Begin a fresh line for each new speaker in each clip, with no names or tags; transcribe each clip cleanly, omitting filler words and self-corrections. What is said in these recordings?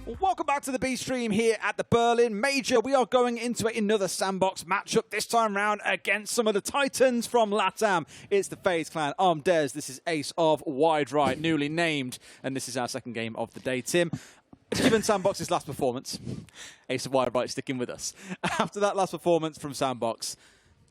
Welcome back to the B stream here at the Berlin Major. We are going into another SANDBOX matchup, this time round against some of the Titans from LATAM. It's the FaZe Clan. I'm Des. This is Ace of Wide Right, newly named, and this is our second game of the day. Tim, given SANDBOX's last performance, Ace of Wide Right sticking with us. After that last performance from SANDBOX,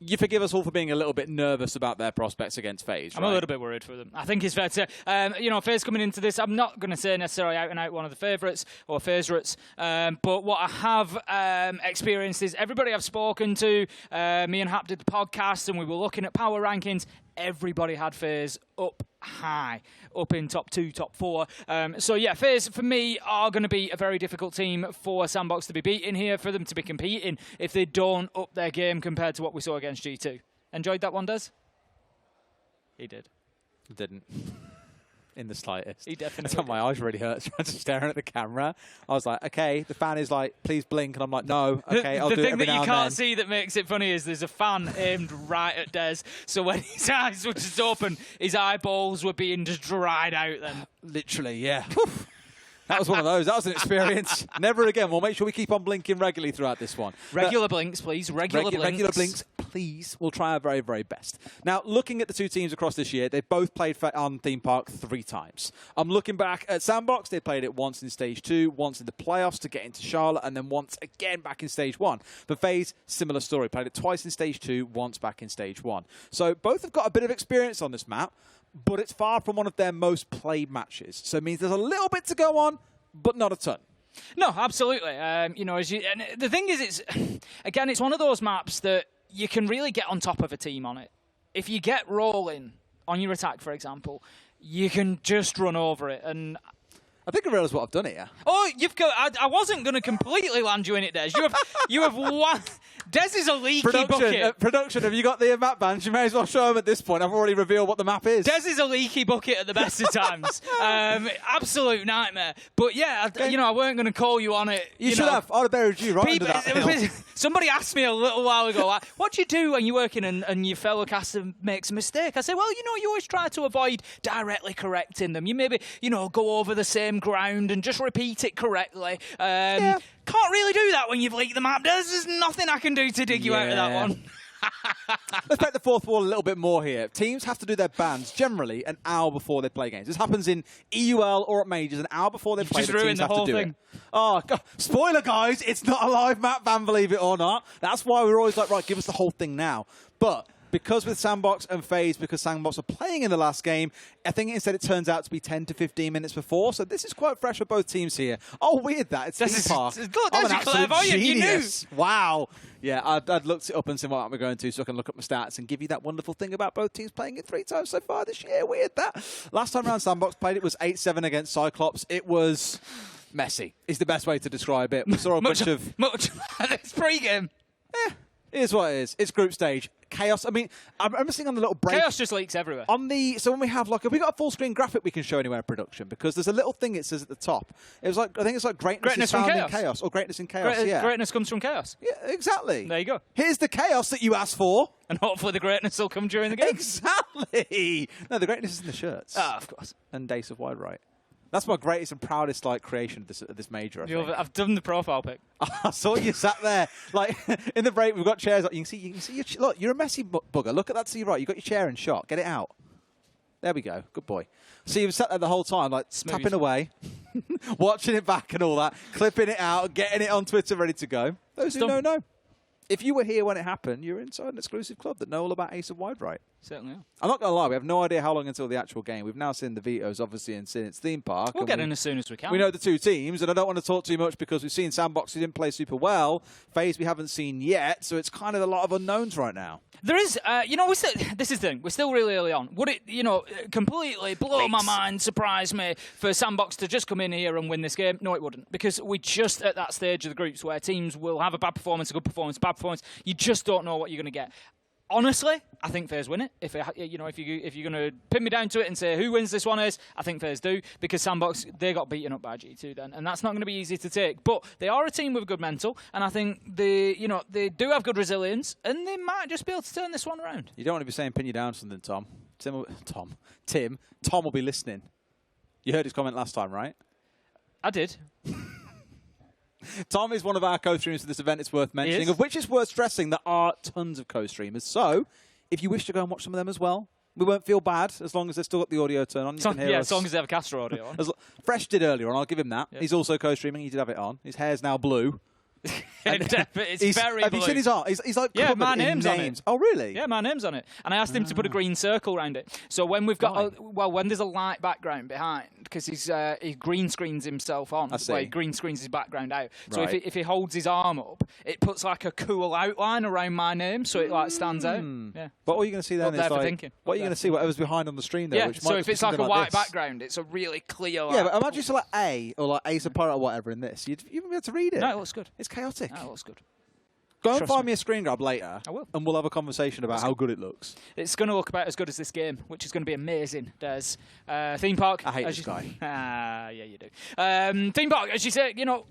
you forgive us all for being a little bit nervous about their prospects against FaZe, right?
I'm a little bit worried for them. I think it's fair to say, FaZe coming into this, I'm not going to say necessarily out and out one of the favourites or favourites, but what I have experienced is everybody I've spoken to, me and Hap did the podcast and we were looking at power rankings, everybody had FaZe up high, up in top 2, top 4. So yeah, FaZe for me are going to be a very difficult team for SANDBOX to be beating here, for them to be competing if they don't up their game compared to what we saw against G2. Enjoyed that one, Des? He did.
Didn't. In the slightest.
He definitely did.
My eyes really hurt just staring at the camera. I was like, okay, the fan is like, please blink. And I'm like, no, okay, I'll do it every now and then.
The thing that you can't see that makes it funny is there's a fan aimed right at Des. So when his eyes were just open, his eyeballs were being just dried out then.
Literally, yeah. That was one of those. That was an experience. Never again. We'll make sure we keep on blinking regularly throughout this one.
Regular blinks, please. Regular blinks,
please. We'll try our very, very best. Now, looking at the two teams across this year, they've both played on Theme Park 3 times. I'm looking back at SANDBOX. They played it once in Stage 2, once in the playoffs to get into Charlotte, and then once again back in Stage 1. For FaZe, similar story. Played it twice in Stage 2, once back in Stage 1. So both have got a bit of experience on this map, but it's far from one of their most played matches. So it means there's a little bit to go on, but not a ton.
No, absolutely. And the thing is, it's one of those maps that you can really get on top of a team on it. If you get rolling on your attack, for example, you can just run over it. And
I think I realised what I've done here.
Oh, you've got. I wasn't going to completely land you in it, Des. You have one. Des is a leaky bucket.
Production, have you got the map bands? You may as well show them at this point. I've already revealed what the map is.
Des is a leaky bucket at the best of times. Absolute nightmare. But yeah, I weren't going to call you on it.
You should have. I'd have buried you right under that.
Somebody asked me a little while ago, what do you do when you're working and your fellow caster makes a mistake? I say, well, you always try to avoid directly correcting them. You maybe, go over the same ground and just repeat it correctly. Yeah. Can't really do that when you've leaked the map. There's nothing I can do to dig you out of that one.
Let's take the fourth wall a little bit more here. Teams have to do their bans generally an hour before they play games. This happens in EUL or at Majors an hour before they play.
Just ruined the whole thing.
Oh, God. Spoiler, guys. It's not a live map ban, believe it or not. That's why we're always like, right, give us the whole thing now. But because with SANDBOX and FaZe, because SANDBOX are playing in the last game, I think instead it turns out to be 10 to 15 minutes before. So this is quite fresh for both teams here. Oh, weird that. It's Theme Park. I'm an absolute genius. Wow. Yeah, I'd looked it up and seen what we're going to so I can look up my stats and give you that wonderful thing about both teams playing it 3 times so far this year. Weird that. Last time around SANDBOX played it was 8-7 against Cyclops. It was messy is the best way to describe it. We saw a bunch of...
It's pre-game.
Here's what it is. It's group stage. Chaos. I mean, I remember seeing on the little break.
Chaos just leaks everywhere.
So when we have have we got a full screen graphic we can show anywhere in production? Because there's a little thing it says at the top. It was like, I think it's like greatness is found in chaos. Or greatness in chaos,
Greatness comes from chaos.
Yeah, exactly.
There you go.
Here's the chaos that you asked for.
And hopefully the greatness will come during the game.
Exactly. No, the greatness is in the shirts.
Ah, of course.
And Ace of Wide Right. That's my greatest and proudest creation of this major.
I've done the profile pic.
I saw you sat there, in the break. We've got chairs. You can see. Look, you're a messy bugger. Look at that to your right. You got your chair and shot. Get it out. There we go. Good boy. So you've sat there the whole time,
smooth,
tapping away, watching it back and all that, clipping it out, getting it on Twitter, ready to go. Those who know. If you were here when it happened, you're inside an exclusive club that know all about Ace of Wide Right.
Certainly are.
I'm not going to lie, we have no idea how long until the actual game. We've now seen the Vetos, obviously, and seen its Theme Park.
We'll get in as soon as we can.
We know the two teams, and I don't want to talk too much because we've seen SANDBOX, who didn't play super well. FaZe, we haven't seen yet, so it's kind of a lot of unknowns right now.
There is, this is the thing, we're still really early on. Would it, completely blow my mind, surprise me for SANDBOX to just come in here and win this game? No, it wouldn't, because we're just at that stage of the groups where teams will have a bad performance, a good performance, a bad performance. You just don't know what you're going to get. Honestly, I think FaZe win it. If you're going to pin me down to it and say who wins this one is, I think FaZe do, because SANDBOX, they got beaten up by G2 then, and that's not going to be easy to take. But they are a team with good mental, and I think they do have good resilience, and they might just be able to turn this one around.
You don't want to be saying pin you down something, Tom. Tom will be listening. You heard his comment last time, right?
I did.
Tom is one of our co-streamers for this event. It's worth mentioning, of which it's worth stressing there are tons of co-streamers. So, if you wish to go and watch some of them as well, we won't feel bad as long as they've still got the audio turned on. You can hear us.
As long as they have a caster audio on.
Fresh did earlier on. I'll give him that. Yeah. He's also co-streaming. He did have it on. His hair's now blue.
It's very
Have
blue.
you seen his art? He's like
yeah, my
names
on it.
Oh, really?
Yeah, my name's on it. And I asked him to put a green circle around it. So when we've got, when there's a light background behind, because he green screens himself on. He green screens his background out. So if he holds his arm up, it puts like a cool outline around my name, so it like stands out. Yeah.
But all you're going to see then is like, what are you going to see? Whatever's behind on the screen there.
Yeah.
Which
So
might
if it's like a white background, it's a really clear.
Yeah, but imagine it's like A or like Ace of Pirate or whatever in this. You'd be able to read it.
No, it looks good.
It's chaotic.
No, it looks good.
Go and find me a screen grab later.
I will.
And we'll have a conversation about how good it looks.
It's going to look about as good as this game, which is going to be amazing, Des. Theme Park.
I hate this guy.
Yeah, you do. Theme Park, as you say, you know,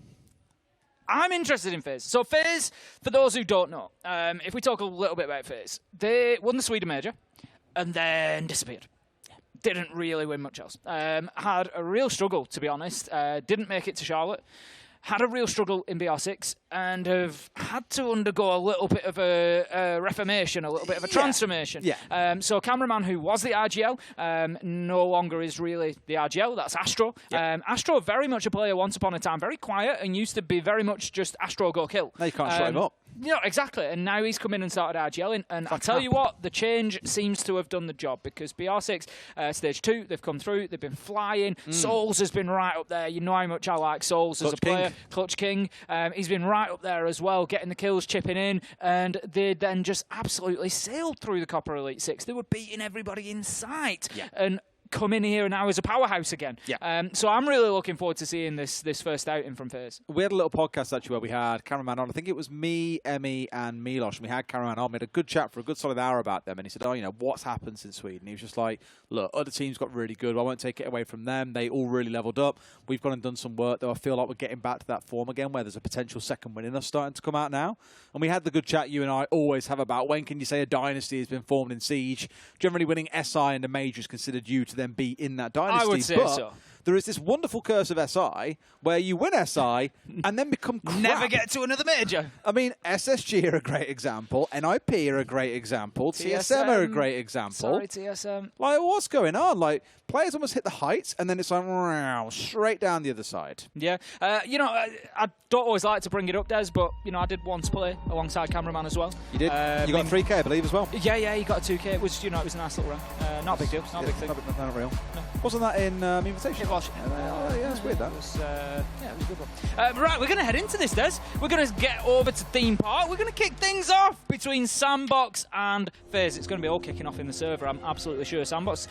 I'm interested in FaZe. So FaZe, for those who don't know, if we talk a little bit about FaZe, they won the Sweden Major and then disappeared. Didn't really win much else. Had a real struggle, to be honest. Didn't make it to Charlotte. Had a real struggle in BR6 and have had to undergo a little bit of a reformation, a little bit of a transformation.
Yeah.
So cameraman who was the RGL no longer is really the RGL. That's Astro. Yep. Astro, very much a player once upon a time, very quiet and used to be very much just Astro go kill.
Now you can't shut him up.
Yeah, exactly. And now he's come in and started RGLing. And I'll tell you what, the change seems to have done the job because BR6, Stage 2, they've come through, they've been flying. Souls has been right up there. You know how much I like Souls as a player. Clutch King. He's been right up there as well, getting the kills, chipping in. And they then just absolutely sailed through the Copper Elite 6. They were beating everybody in sight. Yeah. And come in here now as a powerhouse again. Yeah. So I'm really looking forward to seeing this first outing from FaZe.
We had a little podcast actually where we had cameraman on. I think it was me, Emmy, and Milos. And we had cameraman on. We had a good chat for a good solid hour about them. And he said, oh, you know, what's happened since Sweden? He was just like, look, other teams got really good. I won't take it away from them. They all really leveled up. We've gone and done some work, though. I feel like we're getting back to that form again where there's a potential second win in us starting to come out now. And we had the good chat you and I always have about when can you say a dynasty has been formed in Siege. Generally winning SI and the Major is considered you to then be in that dynasty.
I would say so.
There is this wonderful curse of SI where you win SI and then become crap.
Never get to another major.
I mean, SSG are a great example. NIP are a great example. TSM are a great example.
Sorry, TSM.
Like, what's going on? Like, players almost hit the heights and then it's like, straight down the other side.
Yeah. You know, I don't always like to bring it up, Des, but, you know, I did once play alongside cameraman as well.
You did? You got 3K, I believe, as well?
Yeah, he got a 2K. It was, you know, it was a nice little run. Not a big deal. Not a big thing.
Not real.
No.
Wasn't that in Invitation?
It was.
Yeah, it's weird, that.
It was a good one. Right, we're going to head into this, Des. We're going to get over to Theme Park. We're going to kick things off between SANDBOX and FaZe. It's going to be all kicking off in the server, I'm absolutely sure. SANDBOX...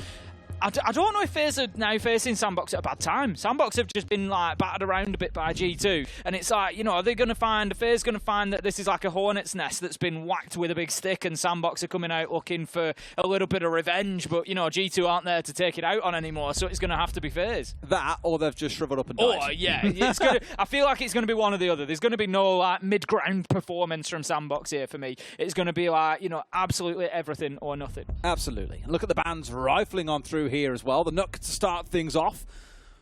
I don't know if FaZe are now facing SANDBOX at a bad time. SANDBOX have just been like battered around a bit by G2, and it's like, you know, are they going to find, FaZe going to find that this is like a hornet's nest that's been whacked with a big stick, and SANDBOX are coming out looking for a little bit of revenge, but you know, G2 aren't there to take it out on anymore, so it's going to have to be FaZe.
That, or they've just shriveled up and died.
Oh yeah, it's gonna, I feel like it's going to be one or the other. There's going to be no like mid-ground performance from SANDBOX here for me. It's going to be like, you know, absolutely everything or nothing.
Absolutely. Look at the bands rifling on through here as well. The Nook to start things off.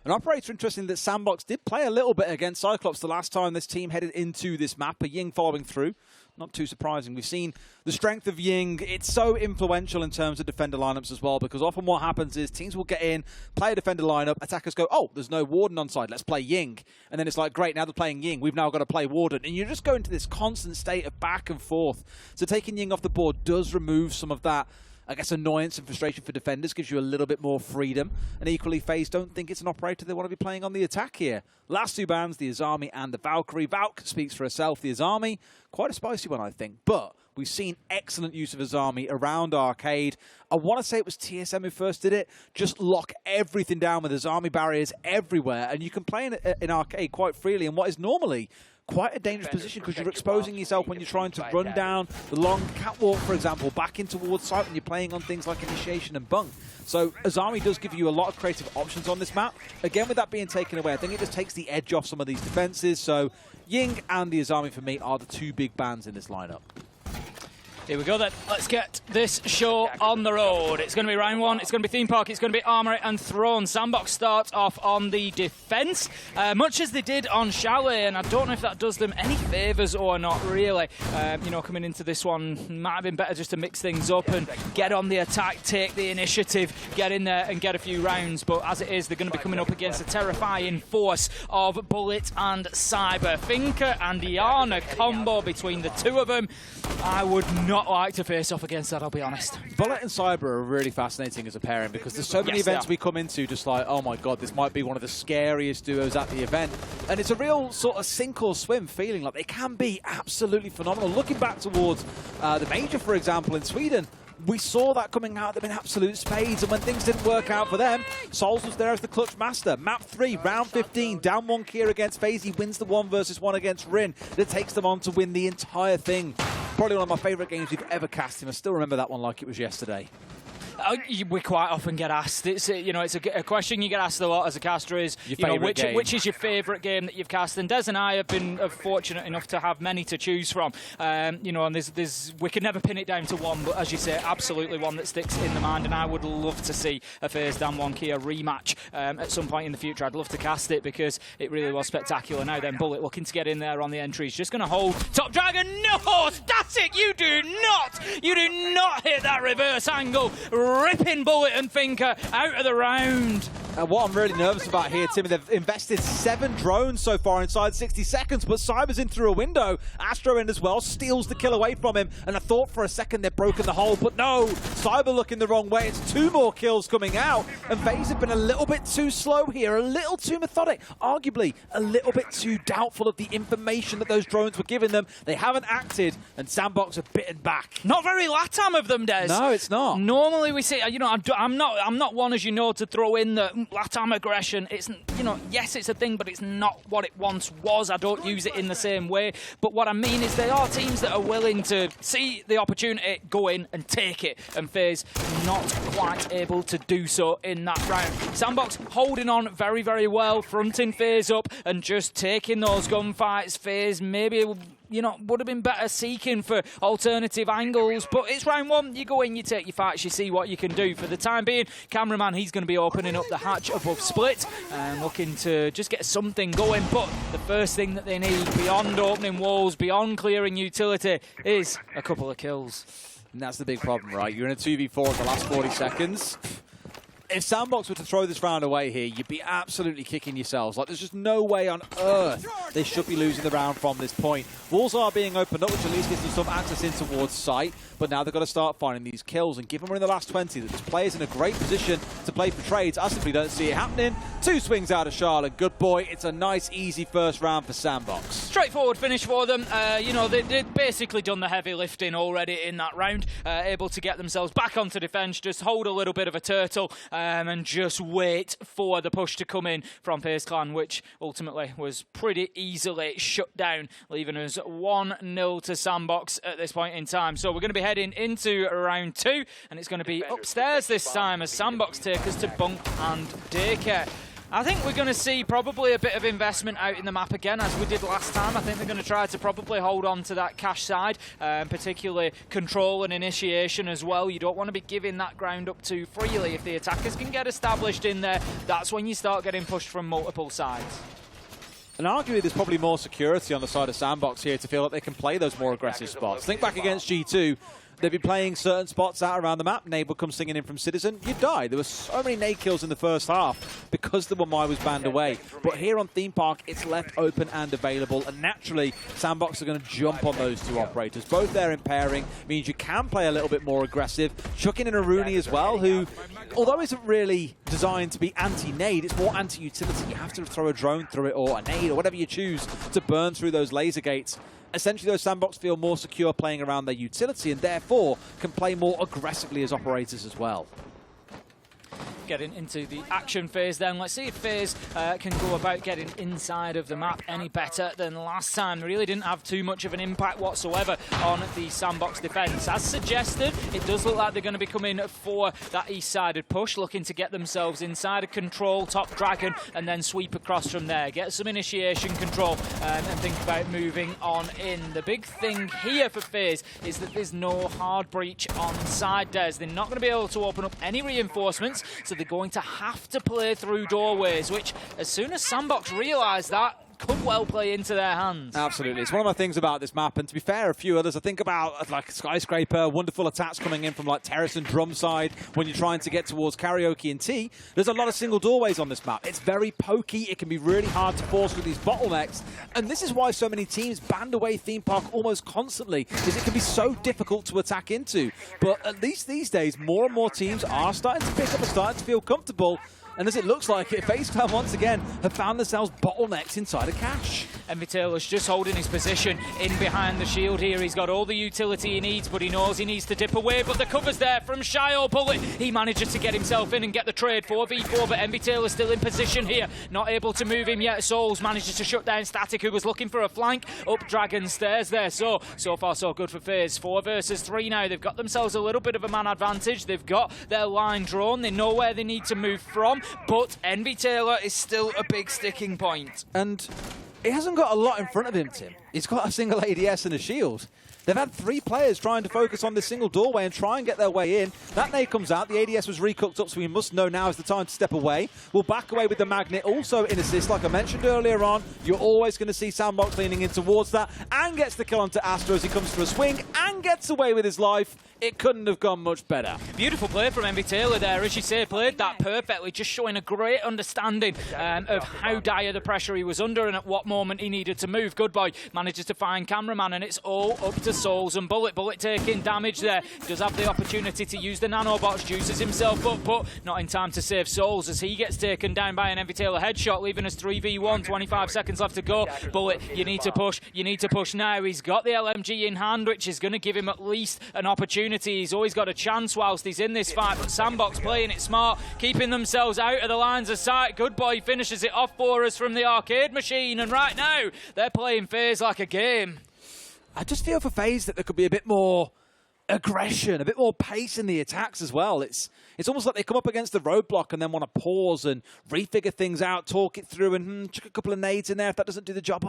An operator, interesting that SANDBOX did play a little bit against Cyclops the last time this team headed into this map. A Ying following through. Not too surprising. We've seen the strength of Ying. It's so influential in terms of defender lineups as well, because often what happens is teams will get in, play a defender lineup, attackers go, oh, there's no Warden on side, let's play Ying. And then it's like, great, now they're playing Ying, we've now got to play Warden. And you just go into this constant state of back and forth. So taking Ying off the board does remove some of that, I guess, annoyance and frustration for defenders, gives you a little bit more freedom. And equally, FaZe don't think it's an operator they want to be playing on the attack here. Last two bans, the Azami and the Valkyrie. Valk speaks for herself. The Azami, quite a spicy one, I think. But we've seen excellent use of Azami around Arcade. I want to say it was TSM who first did it. Just lock everything down with Azami barriers everywhere. And you can play in Arcade quite freely in what is normally quite a dangerous position, because you're exposing yourself when you're trying to run down the long catwalk, for example, back in towards site when you're playing on things like Initiation and Bunk. So Azami does give you a lot of creative options on this map. Again, with that being taken away, I think it just takes the edge off some of these defenses. So Ying and the Azami, for me, are the two big bans in this lineup.
Here we go then. Let's get this show on the road. It's going to be round one. It's going to be theme park. It's going to be armory and throne. SANDBOX starts off on the defence, much as they did on Chalet, and I don't know if that does them any favours or not really. You know, coming into this one, might have been better just to mix things up and get on the attack, take the initiative, get in there and get a few rounds. But as it is, they're going to be coming up against a terrifying force of Bullet and Cyber. Finka and Iana combo between the two of them. I would not like to face off against that, I'll be honest.
Bullet and Cyber are really fascinating as a pairing because there's so many events we come into just like, oh my god, this might be one of the scariest duos at the event. And it's a real sort of sink or swim feeling. Like, they can be absolutely phenomenal. Looking back towards the Major, for example, in Sweden, we saw that coming out. They've been absolute spades, and when things didn't work out for them, Souls was there as the clutch master. Map 3, round 15, down 1 Kia against FaZe. He wins the 1 versus 1 against Rin. That takes them on to win the entire thing. Probably one of my favourite games we've ever cast, and I still remember that one like it was yesterday.
We quite often get asked. It's you know, it's a question you get asked a lot as a caster is, you know, which is your favourite game that you've cast? And Des and I have been fortunate enough to have many to choose from. You know, and there's we can never pin it down to one, but as you say, absolutely one that sticks in the mind. And I would love to see a FaZe Dan 1 Kia rematch at some point in the future. I'd love to cast it because it really was spectacular. Now then, Bullet looking to get in there on the entry. He's just going to hold Top Dragon. No, static! You do not hit that reverse angle. Ripping Bullet and Finka out of the round.
What I'm really nervous about here, Timmy, they've invested 7 drones so far inside 60 seconds, but Cyber's in through a window. Astro in as well, steals the kill away from him, and I thought for a second they'd broken the hold, but no, Cyber looking the wrong way. It's 2 more kills coming out, and FaZe have been a little bit too slow here, a little too methodic, arguably a little bit too doubtful of the information that those drones were giving them. They haven't acted, and SANDBOX have bitten back.
Not very LATAM of them, Des.
No, it's not.
Normally we see, you know, I'm not one, as you know, to throw in the LATAM aggression. It's, you know, yes, it's a thing, but it's not what it once was. I don't use it in the same way. But what I mean is there are teams that are willing to see the opportunity, go in and take it. And FaZe not quite able to do so in that round. SANDBOX holding on very, very well, fronting FaZe up and just taking those gunfights. FaZe maybe, you know, would have been better seeking for alternative angles, but it's round 1. You go in, you take your fights, you see what you can do. For the time being, cameraman, he's going to be opening up the hatch above split and looking to just get something going. But the first thing that they need, beyond opening walls, beyond clearing utility, is a couple of kills.
And that's the big problem, right? You're in a 2v4 in the last 40 seconds. If SANDBOX were to throw this round away here, you'd be absolutely kicking yourselves. Like, there's just no way on earth they should be losing the round from this point. Walls are being opened up, which at least gives them some access in towards sight, but now they've got to start finding these kills. And given we're in the last 20, that this player's in a great position to play for trades, I simply don't see it happening. 2 swings out of Charlotte. Good boy. It's a nice, easy first round for SANDBOX.
Straightforward finish for them. You know, they'd basically done the heavy lifting already in that round, able to get themselves back onto defence, just hold a little bit of a turtle, and just wait for the push to come in from FaZe Clan, which ultimately was pretty easily shut down, leaving us 1-0 to SANDBOX at this point in time. So we're going to be heading into round 2, and it's going to be upstairs this time as SANDBOX take us to Bunk and Daycare. I think we're going to see probably a bit of investment out in the map again, as we did last time. I think they're going to try to probably hold on to that cash side, particularly control and initiation as well. You don't want to be giving that ground up too freely. If the attackers can get established in there, that's when you start getting pushed from multiple sides.
And arguably there's probably more security on the side of SANDBOX here to feel that they can play those more aggressive spots. Think back against G2. They've been playing certain spots out around the map. Nade would come singing in from Citizen. You'd die. There were so many Nade kills in the first half because the 1Y was banned away. But here on Theme Park, it's left open and available. And naturally, SANDBOX are going to jump on those 2 operators. Both there in pairing means you can play a little bit more aggressive. Chucking in a Rooney as well, who, although isn't really designed to be anti-Nade, it's more anti-utility. You have to throw a drone through it or a Nade or whatever you choose to burn through those laser gates. Essentially, those SANDBOX feel more secure playing around their utility and therefore can play more aggressively as operators as well.
getting into the action phase then. Let's see if FaZe can go about getting inside of the map any better than last time. They really didn't have too much of an impact whatsoever on the SANDBOX defense. As suggested, it does look like they're going to be coming for that east-sided push, looking to get themselves inside of control, top dragon, and then sweep across from there. Get some initiation control and think about moving on in. The big thing here for FaZe is that there's no hard breach on side Des. They're not going to be able to open up any reinforcements, so they're going to have to play through doorways, which as soon as SANDBOX realise that, could well play into their hands.
Absolutely. It's one of my things about this map, and to be fair, a few others. I think about like Skyscraper, wonderful attacks coming in from like Terrace and Drum side when you're trying to get towards Karaoke and T. There's a lot of single doorways on this map. It's very pokey. It can be really hard to force with these bottlenecks, and this is why so many teams band away Theme Park almost constantly, is it can be so difficult to attack into. But at least these days, more and more teams are starting to pick up and starting to feel comfortable. And as it looks like it, FaZe Clan once again have found themselves bottlenecks inside a cache. Taylor's
just holding his position in behind the shield here. He's got all the utility he needs, but he knows he needs to dip away. But the cover's there from Shio Bullet. He manages to get himself in and get the trade 4v4, but Taylor's still in position here. Not able to move him yet. Souls manages to shut down Static, who was looking for a flank up Dragon stairs there. So far so good for FaZe. 4 versus 3 now. They've got themselves a little bit of a man advantage. They've got their line drawn. They know where they need to move from. But Taylor is still a big sticking point.
And he hasn't got a lot in front of him, Tim. He's got a single ADS and a shield. They've had 3 players trying to focus on this single doorway and try and get their way in. That nade comes out. The ADS was recooked up, so we must know now is the time to step away. We'll back away with the Magnet. Also in assist, like I mentioned earlier on, you're always going to see SANDBOX leaning in towards that and gets the kill onto Astro as he comes for a swing and gets away with his life. It couldn't have gone much better.
Beautiful play from Taylor there. As you say, played that perfectly, just showing a great understanding of how dire the pressure he was under and at what moment he needed to move. Good boy manages to find cameraman, and it's all up to Souls and Bullet. Bullet taking damage there. Does have the opportunity to use the nanobots, juices himself up, but not in time to save Souls as he gets taken down by an Taylor headshot, leaving us 3v1, 25 seconds left to go. Bullet, you need to push now. He's got the LMG in hand, which is going to give him at least an opportunity. He's always got a chance whilst he's in this fight, but SANDBOX playing it smart, keeping themselves out of the lines of sight. Good boy finishes it off for us from the arcade machine, and right now they're playing FaZe like a game.
I just feel for FaZe that there could be a bit more aggression, a bit more pace in the attacks as well. It's almost like they come up against the roadblock and then want to pause and refigure things out, talk it through, and chuck a couple of nades in there. If that doesn't do the job,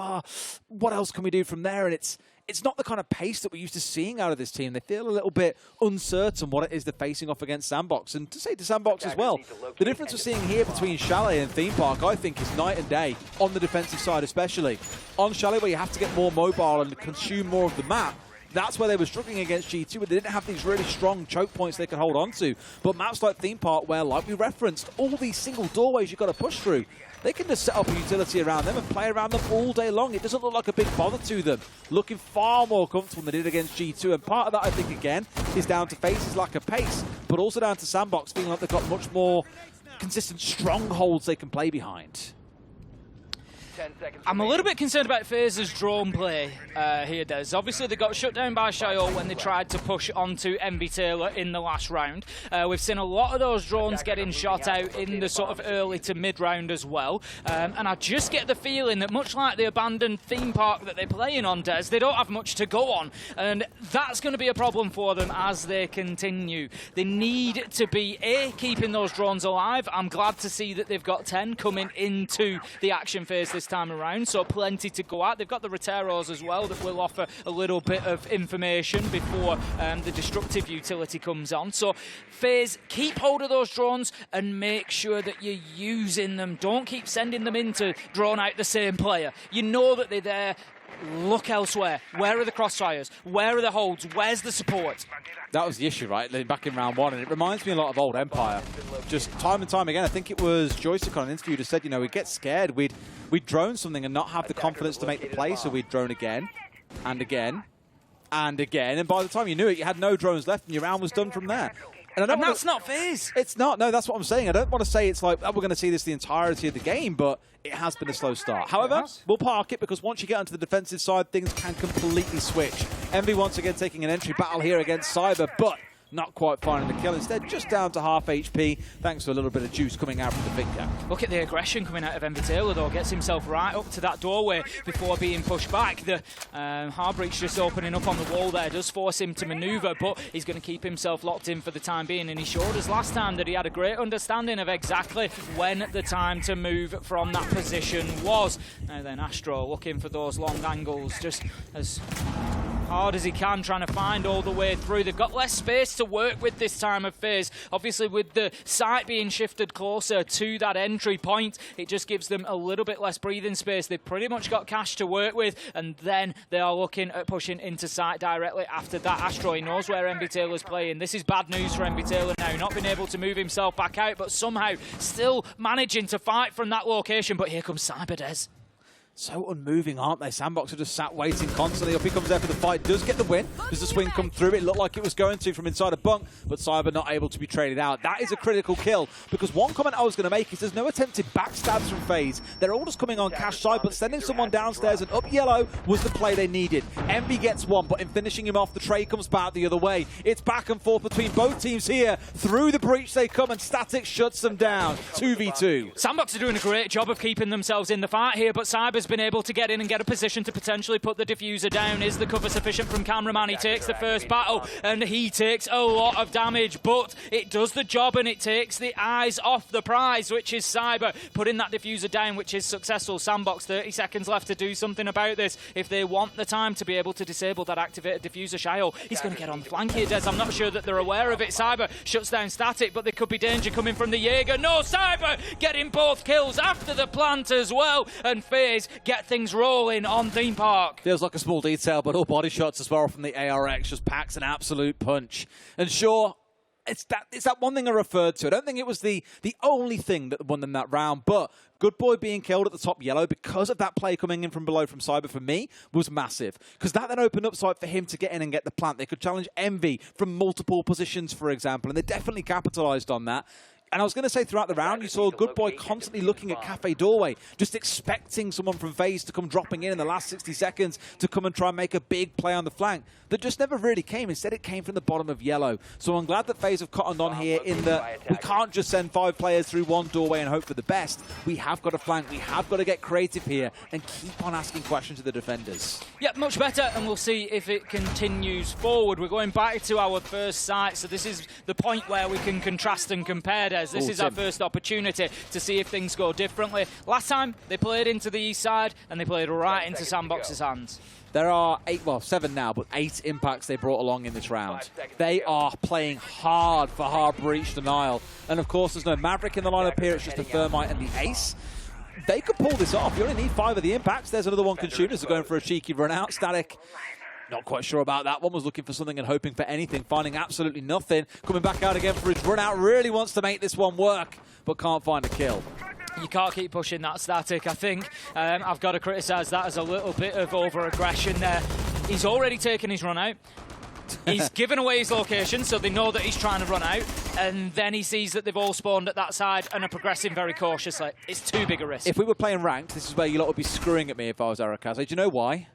what else can we do from there? And it's not the kind of pace that we're used to seeing out of this team. They feel a little bit uncertain what it is they're facing off against SANDBOX. And to say to SANDBOX as well, the difference we're seeing here between Chalet and Theme Park, I think, is night and day on the defensive side especially. On Chalet, where you have to get more mobile and consume more of the map, that's where they were struggling against G2, but they didn't have these really strong choke points they could hold on to. But maps like Theme Park, where, like we referenced, all these single doorways you've got to push through, they can just set up a utility around them and play around them all day long. It doesn't look like a big bother to them. Looking far more comfortable than they did against G2. And part of that, I think, again, is down to FaZe's lack of pace, but also down to SANDBOX feeling like they've got much more consistent strongholds they can play behind.
I'm a little bit concerned about FaZe's drone play here, Des. Obviously, they got shut down by Shio when they tried to push onto Taylor in the last round. We've seen a lot of those drones getting shot out in the sort of early to mid-round as well. And I just get the feeling that much like the abandoned theme park that they're playing on, Des, they don't have much to go on. And that's going to be a problem for them as they continue. They need to be, A, keeping those drones alive. I'm glad to see that they've got 10 coming into the action phase this time around, so plenty to go at. They've got the Reteros as well that will offer a little bit of information before the destructive utility comes on. So FaZe, keep hold of those drones and make sure that you're using them. Don't keep sending them in to drone out the same player. You know that they're there. Look elsewhere. Where are the crossfires? Where are the holds? Where's the support?
That was the issue, right? Back in round 1, and it reminds me a lot of old Empire. Just time and time again, I think it was Joystick on an interview just said, you know, we'd get scared, we'd drone something and not have the confidence to make the play, so we'd drone again, and again, and again, and by the time you knew it, you had no drones left, and your round was done from there.
And that's not FaZe.
It's not. No, that's what I'm saying. I don't want to say it's like, oh, we're going to see this the entirety of the game, but it has been a slow start. However, we'll park it because once you get onto the defensive side, things can completely switch. Envy once again taking an entry battle here against Cyber, but not quite finding the kill. Instead, just down to half HP, thanks to a little bit of juice coming out from the finger.
Look at the aggression coming out of Envy Taylor, though. Gets himself right up to that doorway before being pushed back. The hard breach just opening up on the wall there does force him to manoeuvre, but he's going to keep himself locked in for the time being. And he showed us last time that he had a great understanding of exactly when the time to move from that position was. Now then, Astro looking for those long angles, just as hard as he can, trying to find all the way through. They've got less space to work with this time of FaZe. Obviously, with the site being shifted closer to that entry point, it just gives them a little bit less breathing space. They've pretty much got cash to work with, and then they are looking at pushing into site directly after that. Astro, he knows where Envy Taylor's playing. This is bad news for Envy Taylor now. Not been able to move himself back out, but somehow still managing to fight from that location. But here comes Cyberdez.
So unmoving, aren't they? SANDBOX are just sat waiting constantly. Up he comes there for the fight. Does get the win. Does the swing come through? It looked like it was going to from inside a bunk, but Cyber not able to be traded out. That is a critical kill, because one comment I was going to make is there's no attempted backstabs from FaZe. They're all just coming on cash side, but sending someone downstairs and up yellow was the play they needed. Envy gets one, but in finishing him off, the trade comes back the other way. It's back and forth between both teams here. Through the breach they come, and Static shuts them down. 2v2.
SANDBOX are doing a great job of keeping themselves in the fight here, but Cyber's been able to get in and get a position to potentially put the diffuser down. Is the cover sufficient from Cameraman? He takes the first battle and he takes a lot of damage, but it does the job and it takes the eyes off the prize, which is Cyber putting that diffuser down, which is successful. SANDBOX 30 seconds left to do something about this if they want the time to be able to disable that activated diffuser. Shayo, he's going to get on the flank here, Des. I'm not sure that they're aware of it. Cyber shuts down Static, but there could be danger coming from the Jaeger. No, Cyber getting both kills after the plant as well, and FaZe get things rolling on Theme Park.
Feels like a small detail, but all body shots as well from the ARX just packs an absolute punch. And sure, it's that one thing I referred to. I don't think it was the only thing that won them that round, but Good Boy being killed at the top yellow because of that play coming in from below from Cyber for me was massive, because that then opened up side for him to get in and get the plant. They could challenge Envy from multiple positions, for example, and they definitely capitalized on that. And I was going to say throughout the round, you saw Good Boy constantly looking at Cafe Doorway, just expecting someone from FaZe to come dropping in the last 60 seconds to come and try and make a big play on the flank. That just never really came. Instead, it came from the bottom of yellow. So I'm glad that FaZe have cottoned on here in that we can't just send 5 players through one doorway and hope for the best. We have got to flank. We have got to get creative here and keep on asking questions to the defenders.
Yeah, much better, and we'll see if it continues forward. We're going back to our first site, so this is the point where we can contrast and compare, Des. This is our first opportunity to see if things go differently. Last time, they played into the east side, and they played right into SANDBOX's hands.
There are 7 now, but 8 impacts they brought along in this round. They are playing hard for hard breach denial. And of course, there's no Maverick in the lineup here, it's just the Thermite and the Ace. They could pull this off. You only need 5 of the impacts. There's another one. Consumers are going for a cheeky run out. Static, not quite sure about that one. Was looking for something and hoping for anything, finding absolutely nothing. Coming back out again for his run out. Really wants to make this one work, but can't find a kill.
You can't keep pushing that Static. I think I've got to criticise that as a little bit of over-aggression there. He's already taken his run out. He's given away his location, so they know that he's trying to run out, and then he sees that they've all spawned at that side and are progressing very cautiously. It's too big a risk.
If we were playing ranked, this is where you lot would be screwing at me if I was Arakaze. Do you know why?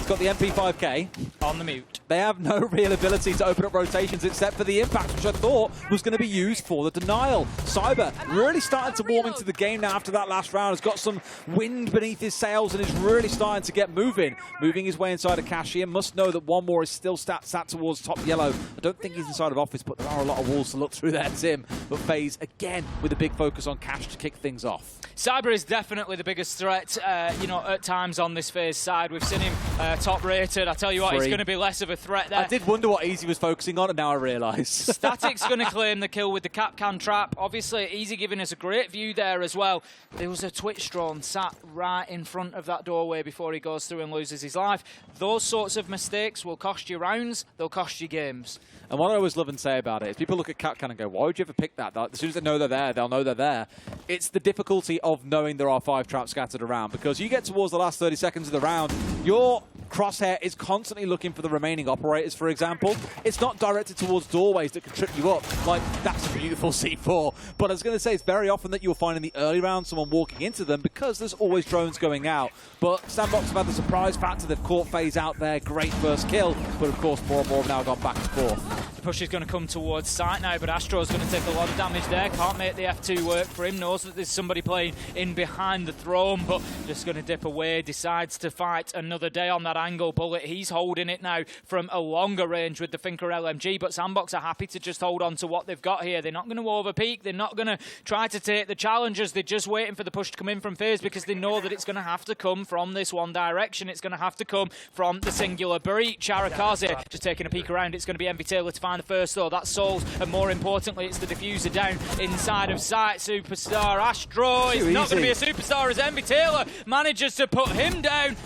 Got the MP5K
on the mute.
They have no real ability to open up rotations except for the impact, which I thought was going to be used for the denial. Cyber really starting to warm into the game now after that last round. Has got some wind beneath his sails and is really starting to get moving. Moving his way inside of Cashier. Must know that one more is still sat towards top yellow. I don't think he's inside of office, but there are a lot of walls to look through there, Tim. But FaZe, again, with a big focus on Cash to kick things off.
Cyber is definitely the biggest threat, at times on this FaZe side. We've seen him top rated. I tell you what, he's going to be less of a threat there.
I did wonder what Easy was focusing on, and now I realise.
Static's going to claim the kill with the Capcan trap. Obviously, Easy giving us a great view there as well. There was a Twitch drone sat right in front of that doorway before he goes through and loses his life. Those sorts of mistakes will cost you rounds, they'll cost you games.
And what I always love and say about it is people look at Capcan and go, why would you ever pick that? As soon as they know they're there, they'll know they're there. It's the difficulty of knowing there are 5 traps scattered around, because you get towards the last 30 seconds of the round, your crosshair is constantly looking for the remaining operators, for example. It's not directed towards doorways that can trip you up. Like, that's a beautiful C4. But I was going to say, it's very often that you'll find in the early round someone walking into them because there's always drones going out. But SANDBOX have had the surprise factor. They've caught FaZe out there. Great first kill. But of course, more and more have now gone back and forth.
The push is going to come towards site now, but Astro's going to take a lot of damage there. Can't make the F2 work for him. Knows that there's somebody playing in behind the throne, but just going to dip away. Decides to fight another day on that angle bullet. He's holding it now from a longer range with the Finker LMG, but SANDBOX are happy to just hold on to what they've got here. They're not going to overpeak. They're not going to try to take the challengers. They're just waiting for the push to come in from FaZe, because they know that it's going to have to come from this one direction. It's going to have to come from the singular breach. Arakaze just taking a peek around. It's going to be Envy Taylor to find the first, though. That's Souls, and more importantly, it's the diffuser down inside of sight. Superstar Astro is not going to be a superstar as Envy Taylor manages to put him down.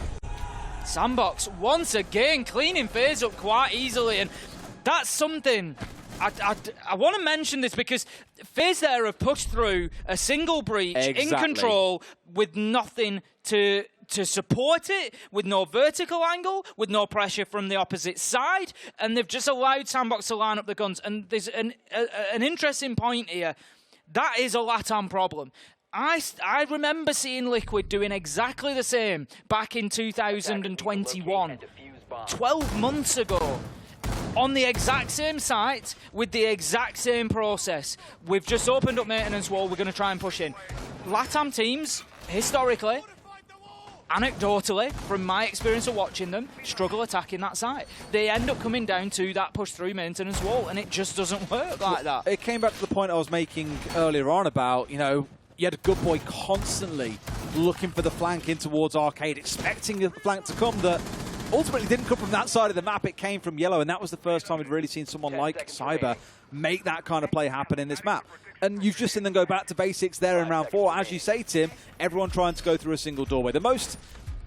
SANDBOX once again cleaning FaZe up quite easily, and that's something I want to mention this, because FaZe there have pushed through a single breach in control with nothing to support it, with no vertical angle, with no pressure from the opposite side, and they've just allowed SANDBOX to line up the guns. And there's an interesting point here. That is a LATAM problem. I remember seeing Liquid doing exactly the same back in 2021, 12 months ago, on the exact same site with the exact same process. We've just opened up maintenance wall. We're going to try and push in. LATAM teams, historically, anecdotally, from my experience of watching them, struggle attacking that site. They end up coming down to that push through maintenance wall, and it just doesn't work like that.
It came back to the point I was making earlier on about, you know, you had a good boy constantly looking for the flank in towards Arcade, expecting the flank to come that ultimately didn't come from that side of the map. It came from yellow, and that was the first time we'd really seen someone like Cyber make that kind of play happen in this map. And you've just seen them go back to basics there in round 4. As you say, Tim, everyone trying to go through a single doorway. The most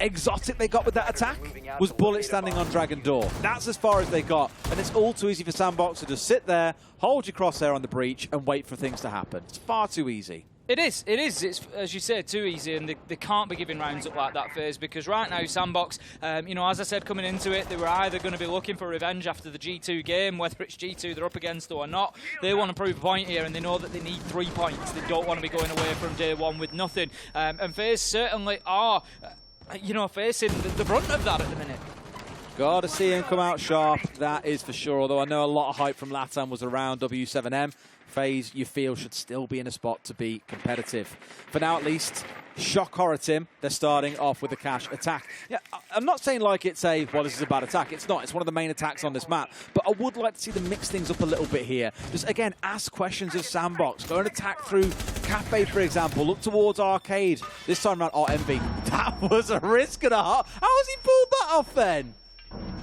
exotic they got with that attack was Bullet standing on Dragon Door. That's as far as they got, and it's all too easy for SANDBOX to just sit there, hold your crosshair on the breach, and wait for things to happen. It's far too easy.
It is. It's, as you said, too easy, and they can't be giving rounds up like that, FaZe, because right now, SANDBOX, you know, as I said, coming into it, they were either going to be looking for revenge after the G2 game, whether it's G2 they're up against or not. They want to prove a point here, and they know that they need 3 points. They don't want to be going away from day one with nothing. And FaZe certainly are, you know, facing the brunt of that at the minute.
Got to see him come out sharp, that is for sure, although I know a lot of hype from LATAM was around W7M. FaZe, you feel, should still be in a spot to be competitive. For now, at least, shock horror, Tim. They're starting off with the cash attack. Yeah, I'm not saying like it's a, well, this is a bad attack. It's not. It's one of the main attacks on this map. But I would like to see them mix things up a little bit here. Just, again, ask questions of SANDBOX. Go and attack through Cafe, for example. Look towards Arcade. This time around, Envy. That was a risk and a half. How has he pulled that off then?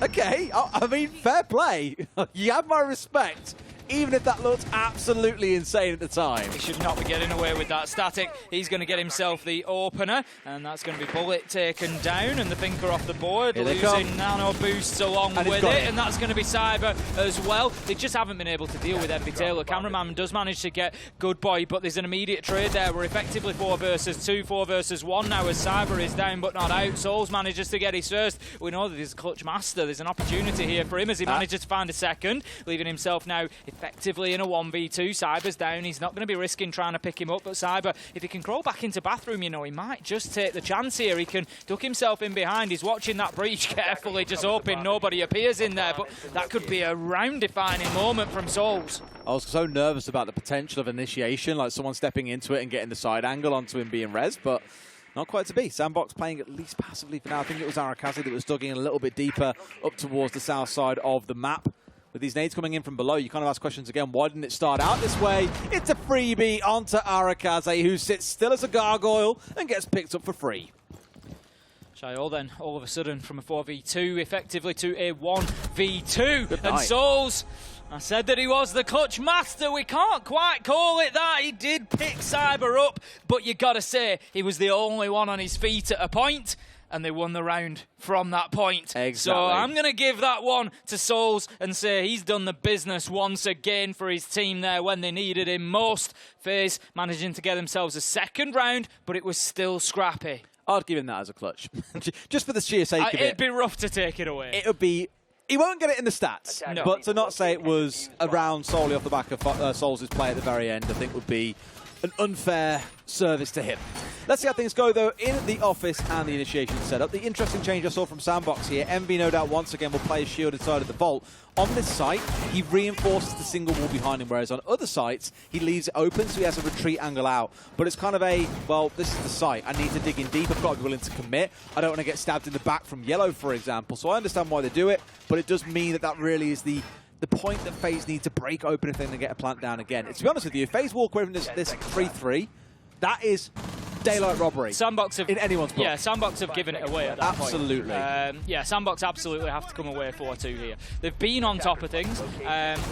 Okay, I mean, fair play. You have my respect. Even if that looked absolutely insane at the time.
He should not be getting away with that. Static, he's going to get himself the opener, and that's going to be Bullet taken down, and the Finker off the board, losing nano boosts along with it, and that's going to be Cyber as well. They just haven't been able to deal with Envy Taylor. Cameraman does manage to get Good Boy, but there's an immediate trade there. We're effectively 4 versus 2, 4 versus 1 now as Cyber is down but not out. Souls manages to get his first. We know that he's a clutch master. There's an opportunity here for him as he manages to find a second, leaving himself now effectively in a 1v2. Cyber's down. He's not going to be risking trying to pick him up, but Cyber, if he can crawl back into bathroom, you know, he might just take the chance here. He can duck himself in behind. He's watching that breach carefully, just hoping nobody appears in there, but that could be a round-defining moment from Souls.
I was so nervous about the potential of initiation, like someone stepping into it and getting the side angle onto him being res, but not quite to be. SANDBOX playing at least passively for now. I think it was Arakaze that was digging a little bit deeper up towards the south side of the map. With these nades coming in from below, you kind of ask questions again, why didn't it start out this way? It's a freebie onto Arakaze, who sits still as a gargoyle and gets picked up for free.
Shayo then, all of a sudden, from a 4v2, effectively to a 1v2. And Souls, I said that he was the clutch master. We can't quite call it that. He did pick Cyber up, but you got to say, he was the only one on his feet at a point. and they won the round from that point.
Exactly.
So I'm going to give that one to Souls and say he's done the business once again for his team there when they needed him most. FaZe managing to get themselves a second round, but it was still scrappy.
I'd give him that as a clutch. Just for the sheer sake of it.
It'd be rough to take it away.
It would be... He won't get it in the stats, but to not say it was a round solely off the back of Souls' play at the very end, I think would be an unfair service to him. Let's see how things go, though, in the office and the initiation setup. The interesting change I saw from SANDBOX here, Envy no doubt once again will play his shield inside of the vault. On this site, he reinforces the single wall behind him, whereas on other sites, he leaves it open, so he has a retreat angle out. But it's kind of a, well, this is the site. I need to dig in deep. I've got to be willing to commit. I don't want to get stabbed in the back from yellow, for example. So I understand why they do it, but it does mean that that really is the point that FaZe need to break open if they're going to get a plant down again. To be honest with you, if FaZe walk away from this 3-3, that is daylight robbery.
SANDBOX have,
in anyone's book.
Yeah, SANDBOX have given it away at that point.
Absolutely.
Yeah, SANDBOX absolutely have to come away 4-2 here. They've been on top of things.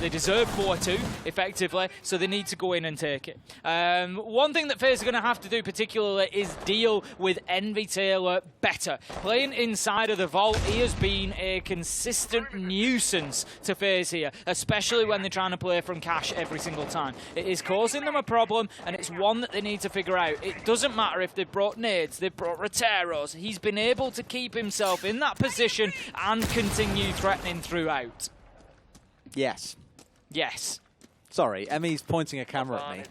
They deserve 4-2, effectively, so they need to go in and take it. One thing that FaZe are going to have to do particularly is deal with Envy Taylor better. Playing inside of the vault, he has been a consistent nuisance to FaZe here, especially when they're trying to play from cash every single time. It is causing them a problem, and it's one that they need to figure out. It doesn't matter if they've brought nades, they've brought Roteros. He's been able to keep himself in that position and continue threatening throughout.
Yes.
Yes.
Sorry, Emmy's pointing a camera at me.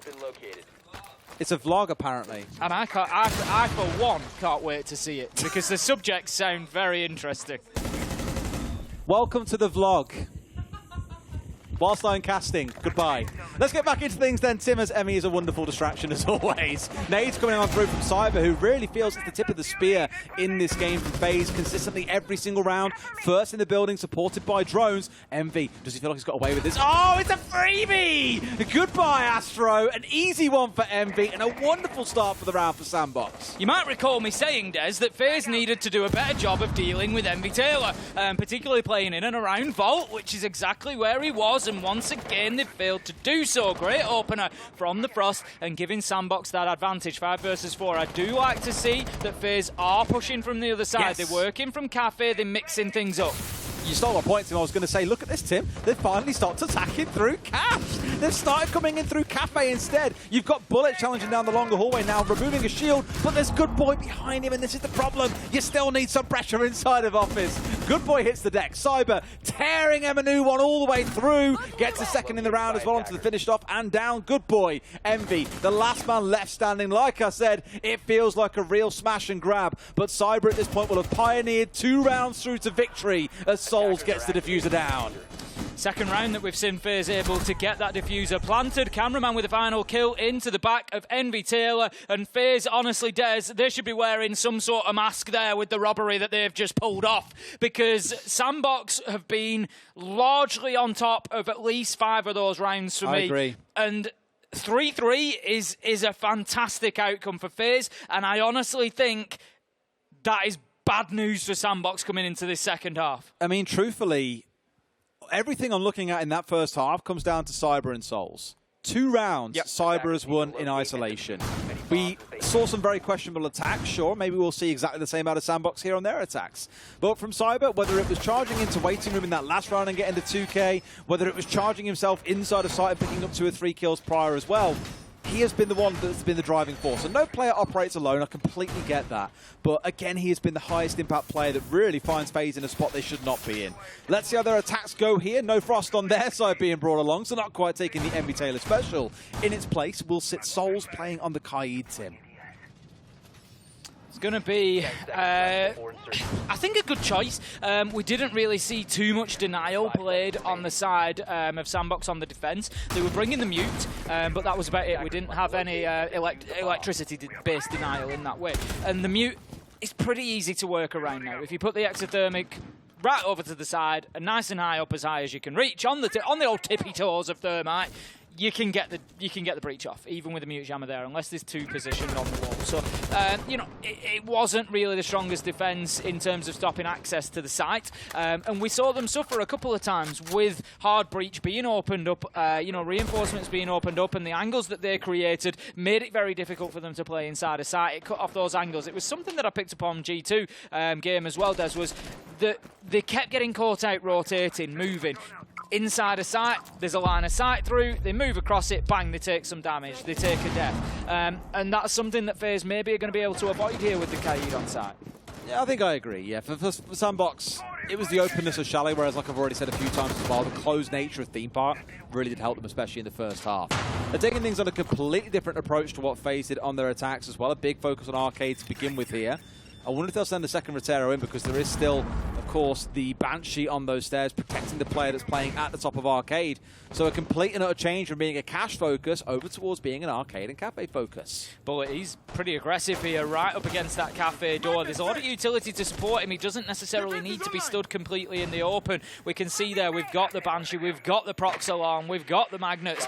It's a vlog, apparently.
And I, for one, can't wait to see it, because the subjects sound very interesting.
Welcome to the vlog. Whilst I'm casting, goodbye. Let's get back into things then, Tim, as Emmy is a wonderful distraction as always. Nades coming on through from Cyber, who really feels it's the tip of the spear in this game from FaZe consistently every single round. First in the building, supported by drones. Envy, does he feel like he's got away with this? Oh, it's a freebie! Goodbye, Astro. An easy one for Envy, and a wonderful start for the round for SANDBOX.
You might recall me saying, Des, that FaZe needed to do a better job of dealing with Envy Taylor, particularly playing in and around Vault, which is exactly where he was. And once again, they've failed to do so. Great opener from the Frost and giving SANDBOX that advantage, 5 versus 4. I do like to see that FaZe are pushing from the other side.
Yes.
They're working from Cafe, they're mixing things up.
You stole my point, Tim. I was going to say, look at this, Tim. They've finally started attacking through Cash. They've started coming in through Cafe instead. You've got Bullet challenging down the longer hallway now, removing a shield, but there's Good Boy behind him, and this is the problem. You still need some pressure inside of Office. Good Boy hits the deck. Cyber tearing Emanu one all the way through. Gets a second in the round as well onto the finished off and down. Good Boy. Envy, the last man left standing. Like I said, it feels like a real smash and grab, but Cyber at this point will have pioneered 2 rounds through to victory as Souls gets the diffuser down.
Second round that we've seen FaZe able to get that diffuser planted. Cameraman with the final kill into the back of Envy Taylor. And FaZe, honestly, Des, they should be wearing some sort of mask there with the robbery that they've just pulled off. Because SANDBOX have been largely on top of at least 5 of those rounds for me.
I agree.
And 3-3 is a fantastic outcome for FaZe. And I honestly think that is bad news for SANDBOX coming into this second half.
I mean, truthfully, everything I'm looking at in that first half comes down to Cyber and Souls. 2 rounds, Cyber has won in isolation. We saw some very questionable attacks, sure. Maybe we'll see exactly the same out of SANDBOX here on their attacks. But from Cyber, whether it was charging into waiting room in that last round and getting the 2K, whether it was charging himself inside of site and picking up 2 or 3 kills prior as well, he has been the one that's been the driving force. And no player operates alone, I completely get that. But again, he has been the highest impact player that really finds FaZe in a spot they should not be in. Let's see how their attacks go here. No Frost on their side being brought along, so not quite taking the Envy Taylor special. In its place will sit Souls playing on the Kaid, Tim.
It's going to be, I think, a good choice. We didn't really see too much denial played on the side of SANDBOX on the defense. They were bringing the mute, but that was about it. We didn't have any electricity-based denial in that way. And the mute is pretty easy to work around now. If you put the exothermic right over to the side and nice and high up as high as you can reach on the old tippy toes of Thermite, you can get the breach off, even with the mute jammer there, unless there's 2 positioned on the wall. So you know, it wasn't really the strongest defence in terms of stopping access to the site. And we saw them suffer a couple of times with hard breach being opened up, you know, reinforcements being opened up, and the angles that they created made it very difficult for them to play inside a site. It cut off those angles. It was something that I picked up on G2 game as well, Des, was that they kept getting caught out rotating, moving. Inside a site, there's a line of sight through, they move across it, bang, they take some damage, they take a death. And that's something that FaZe maybe are going to be able to avoid here with the Kaid on site.
Yeah, I think I agree. Yeah, for SANDBOX, it was the openness of Chalet, whereas, like I've already said a few times as well, the closed nature of Theme Park really did help them, especially in the first half. They're taking things on a completely different approach to what FaZe did on their attacks as well. A big focus on arcade to begin with here. I wonder if they'll send the second Rotero in, because there is still, of course, the Banshee on those stairs protecting the player that's playing at the top of arcade. So a complete and utter change from being a cash focus over towards being an arcade and cafe focus.
Bullet, he's pretty aggressive here, right up against that cafe door. There's a lot of utility to support him. He doesn't necessarily need to be stood completely in the open. We can see there, we've got the Banshee, we've got the Prox Alarm, we've got the Magnets.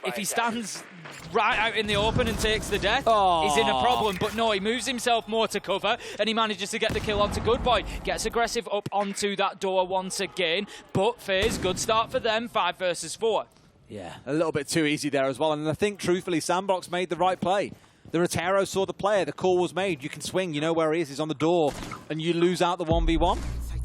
If he stands right out in the open and takes the death, he's in a problem. But no, he moves himself more to cover, and he manages to get the kill onto Goodboy. Gets aggressive up onto that door once again. But FaZe, good start for them, 5 versus 4.
Yeah, a little bit too easy there as well. And I think, truthfully, SANDBOX made the right play. The Rotero saw the player, the call was made. You can swing, you know where he is, he's on the door, and you lose out the 1v1.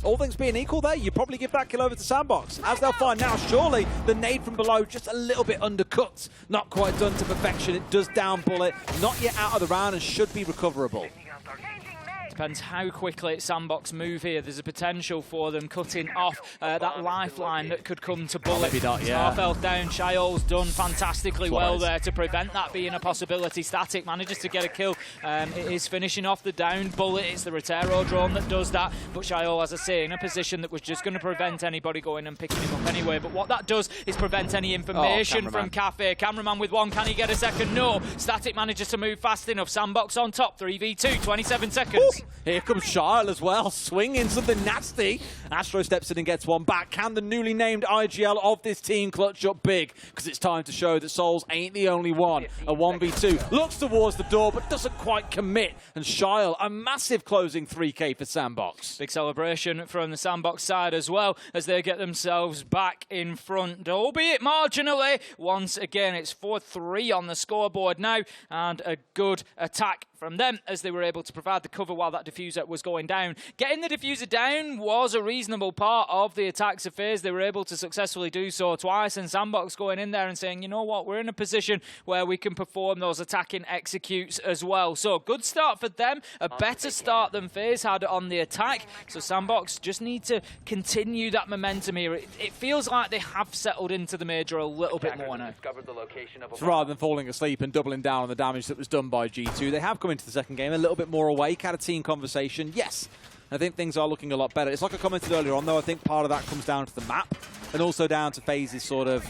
All things being equal there, you probably give that kill over to SANDBOX. As they'll find now, surely the nade from below just a little bit undercut. Not quite done to perfection. It does down Bullet. Not yet out of the round and should be recoverable.
Depends how quickly SANDBOX move here. There's a potential for them cutting off that lifeline that could come to Bullet.
Maybe not, yeah.
Starfelt down. Shaiol's done fantastically well there to prevent that being a possibility. Static manages to get a kill. It is finishing off the down Bullet. It's the Rotero drone that does that. But Shaiol, as I say, in a position that was just going to prevent anybody going and picking him up anyway. But what that does is prevent any information from Cafe. Cameraman with one. Can he get a second? No. Static manages to move fast enough. SANDBOX on top. 3v2. 27 seconds.
Ooh. Here comes Shile as well, swinging something nasty. Astro steps in and gets one back. Can the newly named IGL of this team clutch up big? Because it's time to show that Souls ain't the only one. A 1v2, looks towards the door, but doesn't quite commit. And Shile, a massive closing 3K for SANDBOX.
Big celebration from the SANDBOX side as well, as they get themselves back in front, albeit marginally. Once again, it's 4-3 on the scoreboard now, and a good attack from them as they were able to provide the cover while that diffuser was going down. Getting the diffuser down was a reasonable part of the attacks of FaZe. They were able to successfully do so twice, and SANDBOX going in there and saying, you know what, we're in a position where we can perform those attacking executes as well. So good start for them, a better start than FaZe had on the attack. So SANDBOX just need to continue that momentum here. It feels like they have settled into the major a little bit more now.
So rather than falling asleep and doubling down on the damage that was done by G2, they have come into the second game a little bit more awake, had a team conversation. Yes, I think things are looking a lot better. It's like I commented earlier on, though, I think part of that comes down to the map and also down to FaZe's sort of,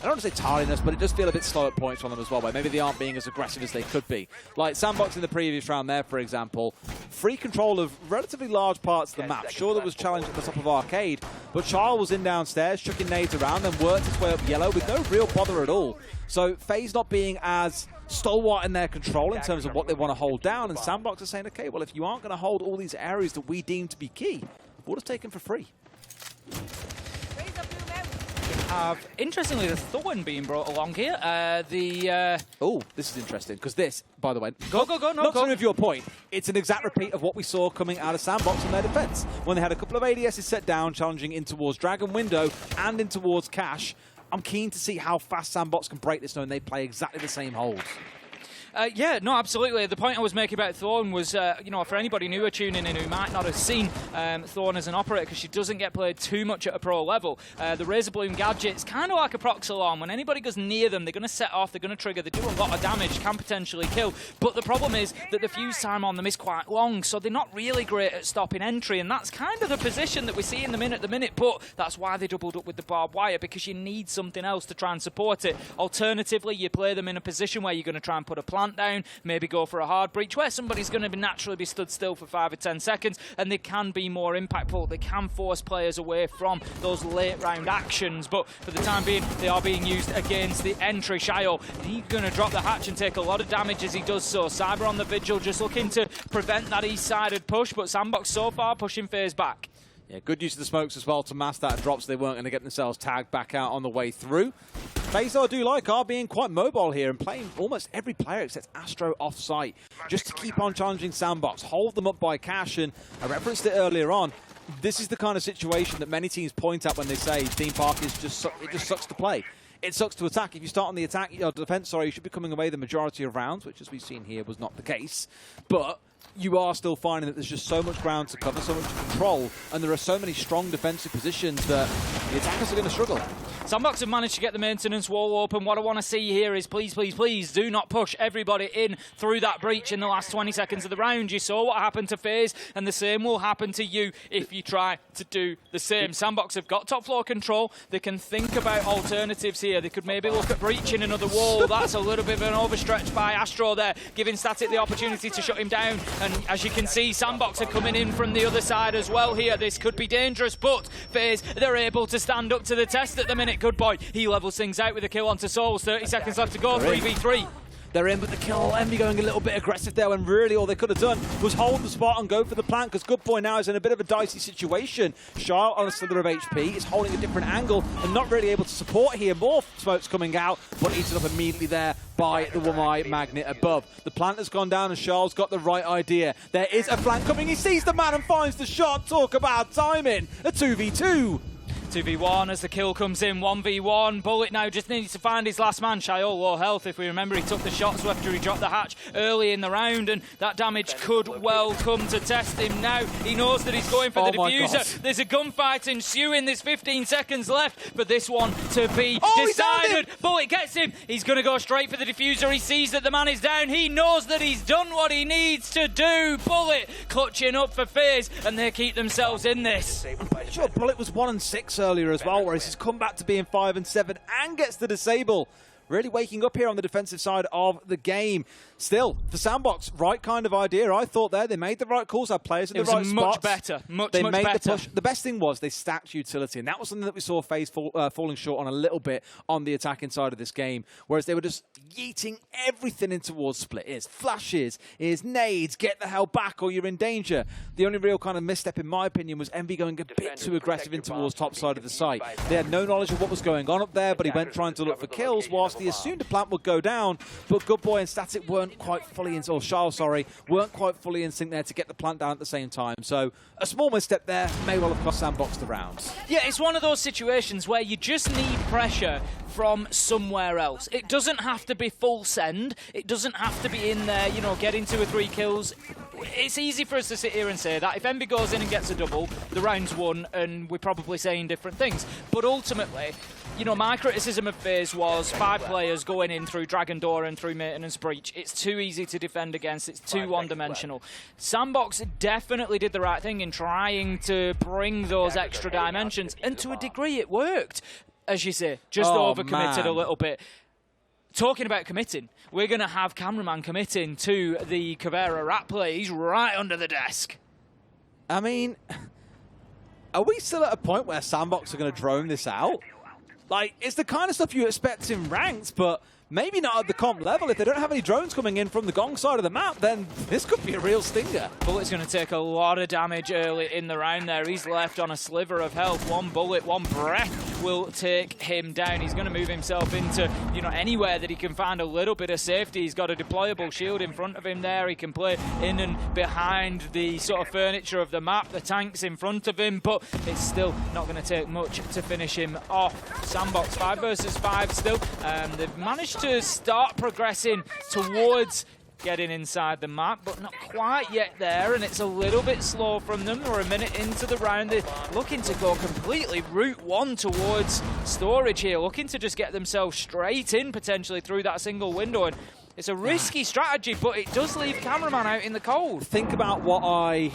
I don't want to say tardiness, but it does feel a bit slow at points from them as well, where maybe they aren't being as aggressive as they could be. Like SANDBOX in the previous round there, for example, free control of relatively large parts of the map. Sure, there was challenge at the top of arcade, but Charles was in downstairs, chucking nades around, then worked his way up yellow with no real bother at all. So FaZe not being as stalwart in their control in terms of what they want to hold down, and SANDBOX are saying, okay, well, if you aren't going to hold all these areas that we deem to be key, we'll just take them for free.
Interestingly, the Thorn being brought along here.
Oh, this is interesting, because this, by the way,
go,
not to remove your point, it's an exact repeat of what we saw coming out of SANDBOX in their defense, when they had a couple of ADSs set down, challenging in towards Dragon Window and in towards Cash. I'm keen to see how fast SANDBOX can break this, knowing they play exactly the same holds.
Yeah, no, absolutely. The point I was making about Thorn was, you know, for anybody newer tuning in who might not have seen Thorn as an operator, because she doesn't get played too much at a pro level, the Razor Bloom gadget's kind of like a Prox Alarm. When anybody goes near them, they're going to set off, they're going to trigger, they do a lot of damage, can potentially kill. But the problem is that the fuse time on them is quite long, so they're not really great at stopping entry, and that's kind of the position that we see in them at the minute, but that's why they doubled up with the barbed wire, because you need something else to try and support it. Alternatively, you play them in a position where you're going to try and put a plant plant down, maybe go for a hard breach where somebody's going to naturally be stood still for 5 or 10 seconds, and they can be more impactful. They can force players away from those late round actions, but for the time being, they are being used against the entry. Shayo, he's going to drop the hatch and take a lot of damage as he does so. Cyber on the Vigil, just looking to prevent that east-sided push, but SANDBOX so far pushing FaZe back.
Yeah, good use of the smokes as well to mask that drop, so they weren't going to get themselves tagged back out on the way through. FaZe, I do like, are being quite mobile here and playing almost every player except Astro off-site, just to keep on challenging SANDBOX, hold them up by cash, and I referenced it earlier on. This is the kind of situation that many teams point at when they say theme park is just it just sucks to play. It sucks to attack. If you start on the attack, or defense, sorry, you should be coming away the majority of rounds, which, as we've seen here, was not the case. But you are still finding that there's just so much ground to cover, so much to control, and there are so many strong defensive positions that the attackers are going to struggle.
SANDBOX have managed to get the maintenance wall open. What I want to see here is please, please, please do not push everybody in through that breach in the last 20 seconds of the round. You saw what happened to FaZe, and the same will happen to you if you try to do the same. SANDBOX have got top floor control. They can think about alternatives here. They could maybe look at breaching another wall. That's a little bit of an overstretch by Astro there, giving Static the opportunity to shut him down. And as you can see, SANDBOX are coming in from the other side as well here. This could be dangerous, but FaZe, they're able to stand up to the test at the minute. Good boy. He levels things out with a kill onto Souls. 30 seconds left to go. 3v3.
They're in, but the kill, Envy going a little bit aggressive there when really all they could have done was hold the spot and go for the plant, because Good Boy now is in a bit of a dicey situation. Charles on a slither of HP is holding a different angle and not really able to support here. More smokes coming out, but eaten up immediately there by the Wamai Magnet above. The plant has gone down and Charles got the right idea. There is a flank coming. He sees the man and finds the shot. Talk about timing. A 2v2.
2v1 as the kill comes in, 1v1. Bullet now just needs to find his last man. Shayo low health. If we remember, he took the shots after he dropped the hatch early in the round, and that damage could well come to test him now. He knows that he's going for the diffuser. There's a gunfight ensuing. There's 15 seconds left for this one to be decided. Bullet gets him. He's going to go straight for the diffuser. He sees that the man is down. He knows that he's done what he needs to do. Bullet clutching up for FaZe, and they keep themselves in this.
I'm pretty sure Bullet was 1 and 6 earlier as well, whereas he's come back to being 5 and 7 and gets the disable. Really waking up here on the defensive side of the game. Still, for SANDBOX, right kind of idea. I thought there they made the right calls, had players in the right spots.
It was much better, much
better.
The
push. The best thing was they stacked utility, and that was something that we saw FaZe falling short on a little bit on the attacking side of this game, whereas they were just yeeting everything in towards split. Here's flashes, here's nades, get the hell back or you're in danger. The only real kind of misstep, in my opinion, was Envy going a bit too aggressive in towards top side of the site. They had no knowledge of what was going on up there, but he went trying to look for kills whilst he assumed a plant would go down, but Good Boy and Static weren't quite fully in, or Charles, sorry, weren't quite fully in sync there to get the plant down at the same time. So a small misstep there may well have cost SANDBOX the round.
Yeah, it's one of those situations where you just need pressure from somewhere else. It doesn't have to be full send. It doesn't have to be in there, you know, getting 2 or 3 kills. It's easy for us to sit here and say that. If Envy goes in and gets a double, the round's won, and we're probably saying different things. But ultimately, you know, my criticism of FaZe was 5 players going in through Dragon Door and through Maintenance Breach. It's too easy to defend against. It's too one-dimensional. SANDBOX definitely did the right thing in trying to bring those extra dimensions, and to a degree it worked. As you say, just overcommitted a little bit. Talking about committing, we're going to have cameraman committing to the Caveira rat play. He's right under the desk.
I mean, are we still at a point where SANDBOX are going to drone this out? Like, it's the kind of stuff you expect in ranked, but maybe not at the comp level. If they don't have any drones coming in from the Gong side of the map, then this could be a real stinger. Bullet's
going to take a lot of damage early in the round there. He's left on a sliver of health. One bullet, one breath will take him down. He's going to move himself into, you know, anywhere that he can find a little bit of safety. He's got a deployable shield in front of him there. He can play in and behind the sort of furniture of the map. The tank's in front of him, but it's still not going to take much to finish him off. SANDBOX 5 versus 5 still. They've managed to start progressing towards getting inside the map, but not quite yet there, and it's a little bit slow from them. We're a minute into the round. They're looking to go completely route 1 towards storage here, looking to just get themselves straight in potentially through that single window, and it's a risky strategy, but it does leave cameraman out in the cold.
Think about what I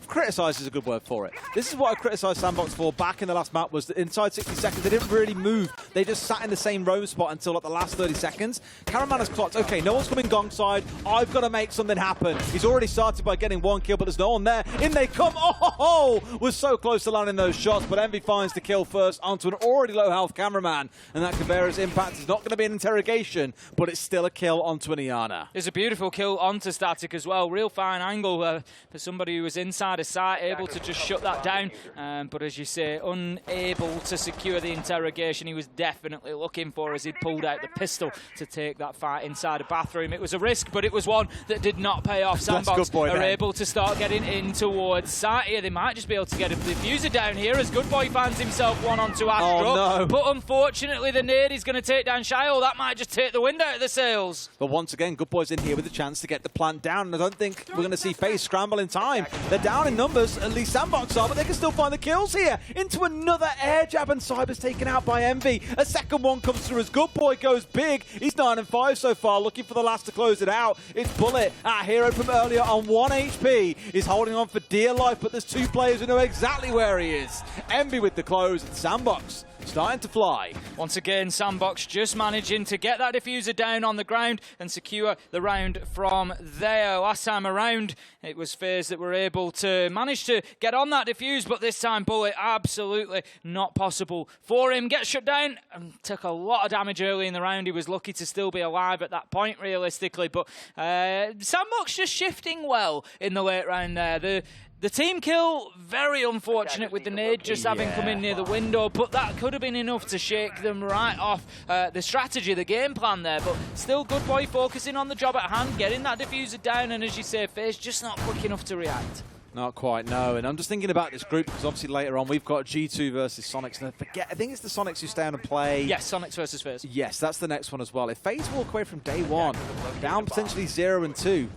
Criticise is a good word for it. This is what I criticised SANDBOX for back in the last map, was that inside 60 seconds, they didn't really move. They just sat in the same roam spot until like the last 30 seconds. Cameraman has clocked, okay, no one's coming gong side. I've got to make something happen. He's already started by getting 1 kill, but there's no one there. In they come. Oh, was so close to landing those shots, but Envy finds the kill first onto an already low health cameraman. And that Caveira's impact is not going to be an interrogation, but it's still a kill onto an Iana.
It's a beautiful kill onto Static as well. Real fine angle for somebody who was inside a site, able to just shut that down. But as you say, unable to secure the interrogation he was definitely looking for as he'd pulled out the pistol to take that fight inside a bathroom. It was a risk, but it was one that did not pay off. SANDBOX are able to start getting in towards site here. They might just be able to get a diffuser down here as Goodboy finds himself one onto Astro.
Oh, no.
But unfortunately, the nade is going to take down Shio. That might just take the wind out of the sails.
But once again, Goodboy's in here with a chance to get the plant down. And I don't think we're going to see FaZe scramble in time. They're down in numbers, at least SANDBOX are, but they can still find the kills here. Into another air jab, and Cyber's taken out by Envy. A second one comes through as Goodboy goes big. He's 9 and 5 so far, looking for the last to close it out. It's Bullet, our hero from earlier, on 1 HP. He's holding on for dear life, but there's 2 players who know exactly where he is. Envy with the close, and SANDBOX starting to fly.
Once again, SANDBOX just managing to get that diffuser down on the ground and secure the round from there. Last time around, it was FaZe that were able to manage to get on that diffuse, but this time Bullet absolutely not possible for him. Gets shut down and took a lot of damage early in the round. He was lucky to still be alive at that point, realistically, but SANDBOX just shifting well in the late round there. The team kill, very unfortunate with the nade just having come in near the window, but that could have been enough to shake them right off the strategy, the game plan there. But still, Goodboy focusing on the job at hand, getting that diffuser down, and as you say, FaZe just not quick enough to react.
Not quite, no. And I'm just thinking about this group, because obviously later on we've got G2 versus Sonics. And I think it's the Sonics who stay on and play.
Yes, Sonics versus FaZe.
Yes, that's the next one as well. If FaZe walk away from day one, down potentially 0 and 2,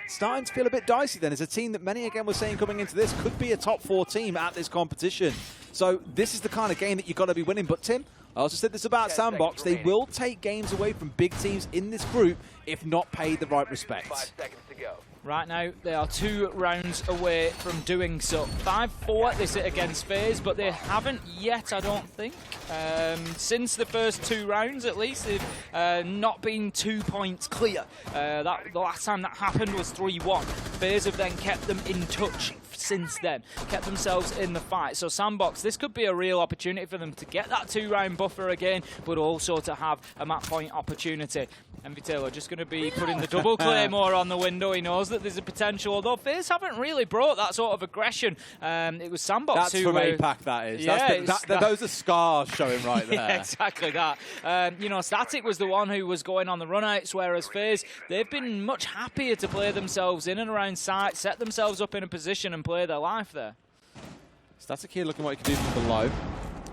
starting to feel a bit dicey then, as a team that many again were saying coming into this could be a top 4 team at this competition. So this is the kind of game that you've got to be winning. But Tim, I also said this about SANDBOX, they will take games away from big teams in this group if not paid the right respect.
5 seconds to go.
Right now, they are 2 rounds away from doing so. 5-4 they sit against FaZe, but they haven't yet, I don't think. Since the first 2 rounds, at least, they've not been 2 points clear. The last time that happened was 3-1. FaZe have then kept them in touch since then, kept themselves in the fight. So SANDBOX, this could be a real opportunity for them to get that 2-round buffer again, but also to have a map point opportunity. Envy Taylor just going to be putting the double claymore on the window. He knows that there's a potential, although FaZe haven't really brought that sort of aggression. It was SANDBOX
That's
who
from
were...
APAC, that is.
Yeah,
Those are scars showing right there.
Yeah, exactly that. You know, Static was the one who was going on the runouts, whereas FaZe, they've been much happier to play themselves in and around site, set themselves up in a position and play their life there.
Static here looking what he can do from below.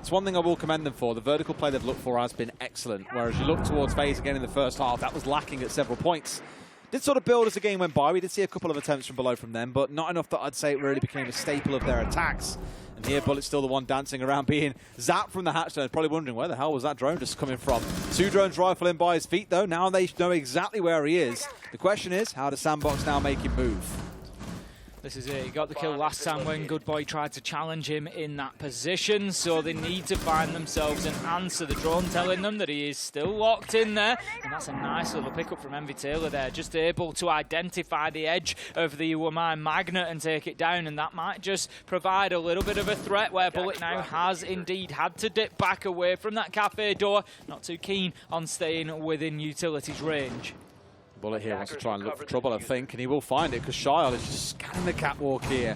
It's one thing I will commend them for. The vertical play they've looked for has been excellent, whereas you look towards FaZe again in the first half, that was lacking at several points. Did sort of build as the game went by. We did see a couple of attempts from below from them, but not enough that I'd say it really became a staple of their attacks. And here, Bullet's still the one dancing around, being zapped from the hatchstone. Probably wondering, where the hell was that drone just coming from? 2 drones rifling by his feet, though. Now they know exactly where he is. The question is, how does SANDBOX now make him move?
This is it. He got the kill last time when Goodboy tried to challenge him in that position, so they need to find themselves an answer. The drone telling them that he is still locked in there, and that's a nice little pickup from Envy Taylor there, just able to identify the edge of the Wamai Magnet and take it down, and that might just provide a little bit of a threat where Bullet now has indeed had to dip back away from that cafe door, not too keen on staying within Utility's range.
Bullet here wants to try and look for trouble, I think, and he will find it, because Shyle is just scanning the catwalk here,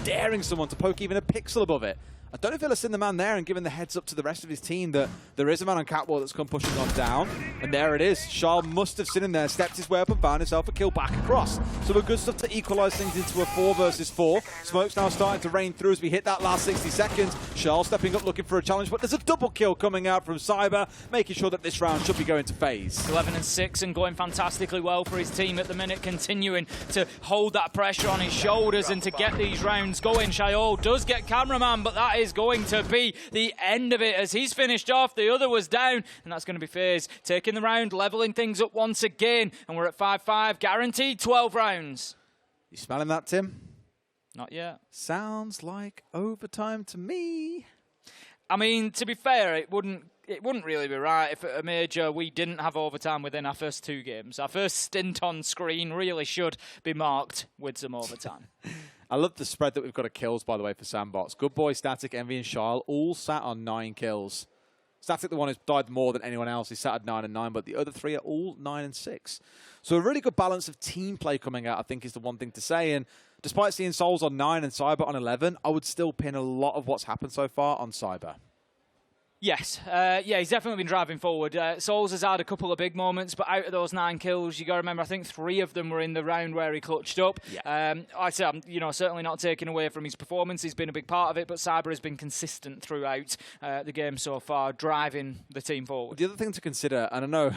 daring someone to poke even a pixel above it. I don't know if he'll have seen the man there and given the heads up to the rest of his team that there is a man on catwalk that's come pushing on down. And there it is. Shyle must have seen him there, stepped his way up and found himself a kill back across. So we're good stuff to equalise things into a 4 versus 4. Smoke's now starting to rain through as we hit that last 60 seconds. Shyle stepping up looking for a challenge, but there's a double kill coming out from Cyber, making sure that this round should be going to FaZe.
11 and 6 and going fantastically well for his team at the minute, continuing to hold that pressure on his shoulders and to get these rounds going. Shyle does get cameraman, but that is going to be the end of it as he's finished off. The other was down, and that's going to be FaZe taking the round, leveling things up once again, and we're at 5-5, guaranteed 12 rounds.
You smelling that, Tim?
Not yet.
Sounds like overtime to me.
I mean, to be fair, it wouldn't really be right if at a major we didn't have overtime within our first 2 games. Our first stint on screen really should be marked with some overtime.
I love the spread that we've got of kills, by the way, for SANDBOX. Good Boy, Static, Envy, and Shyle all sat on 9 kills. Static, the one who's died more than anyone else, he's sat at 9 and 9, but the other 3 are all 9 and 6. So a really good balance of team play coming out, I think, is the one thing to say. And despite seeing Souls on 9 and Cyber on 11, I would still pin a lot of what's happened so far on Cyber.
Yes, yeah, he's definitely been driving forward. Souls has had a couple of big moments, but out of those 9 kills, you got to remember, I think 3 of them were in the round where he clutched up. Yeah. I say, I'm certainly not taking away from his performance. He's been a big part of it, but Cyber has been consistent throughout the game so far, driving the team forward.
The other thing to consider, and I know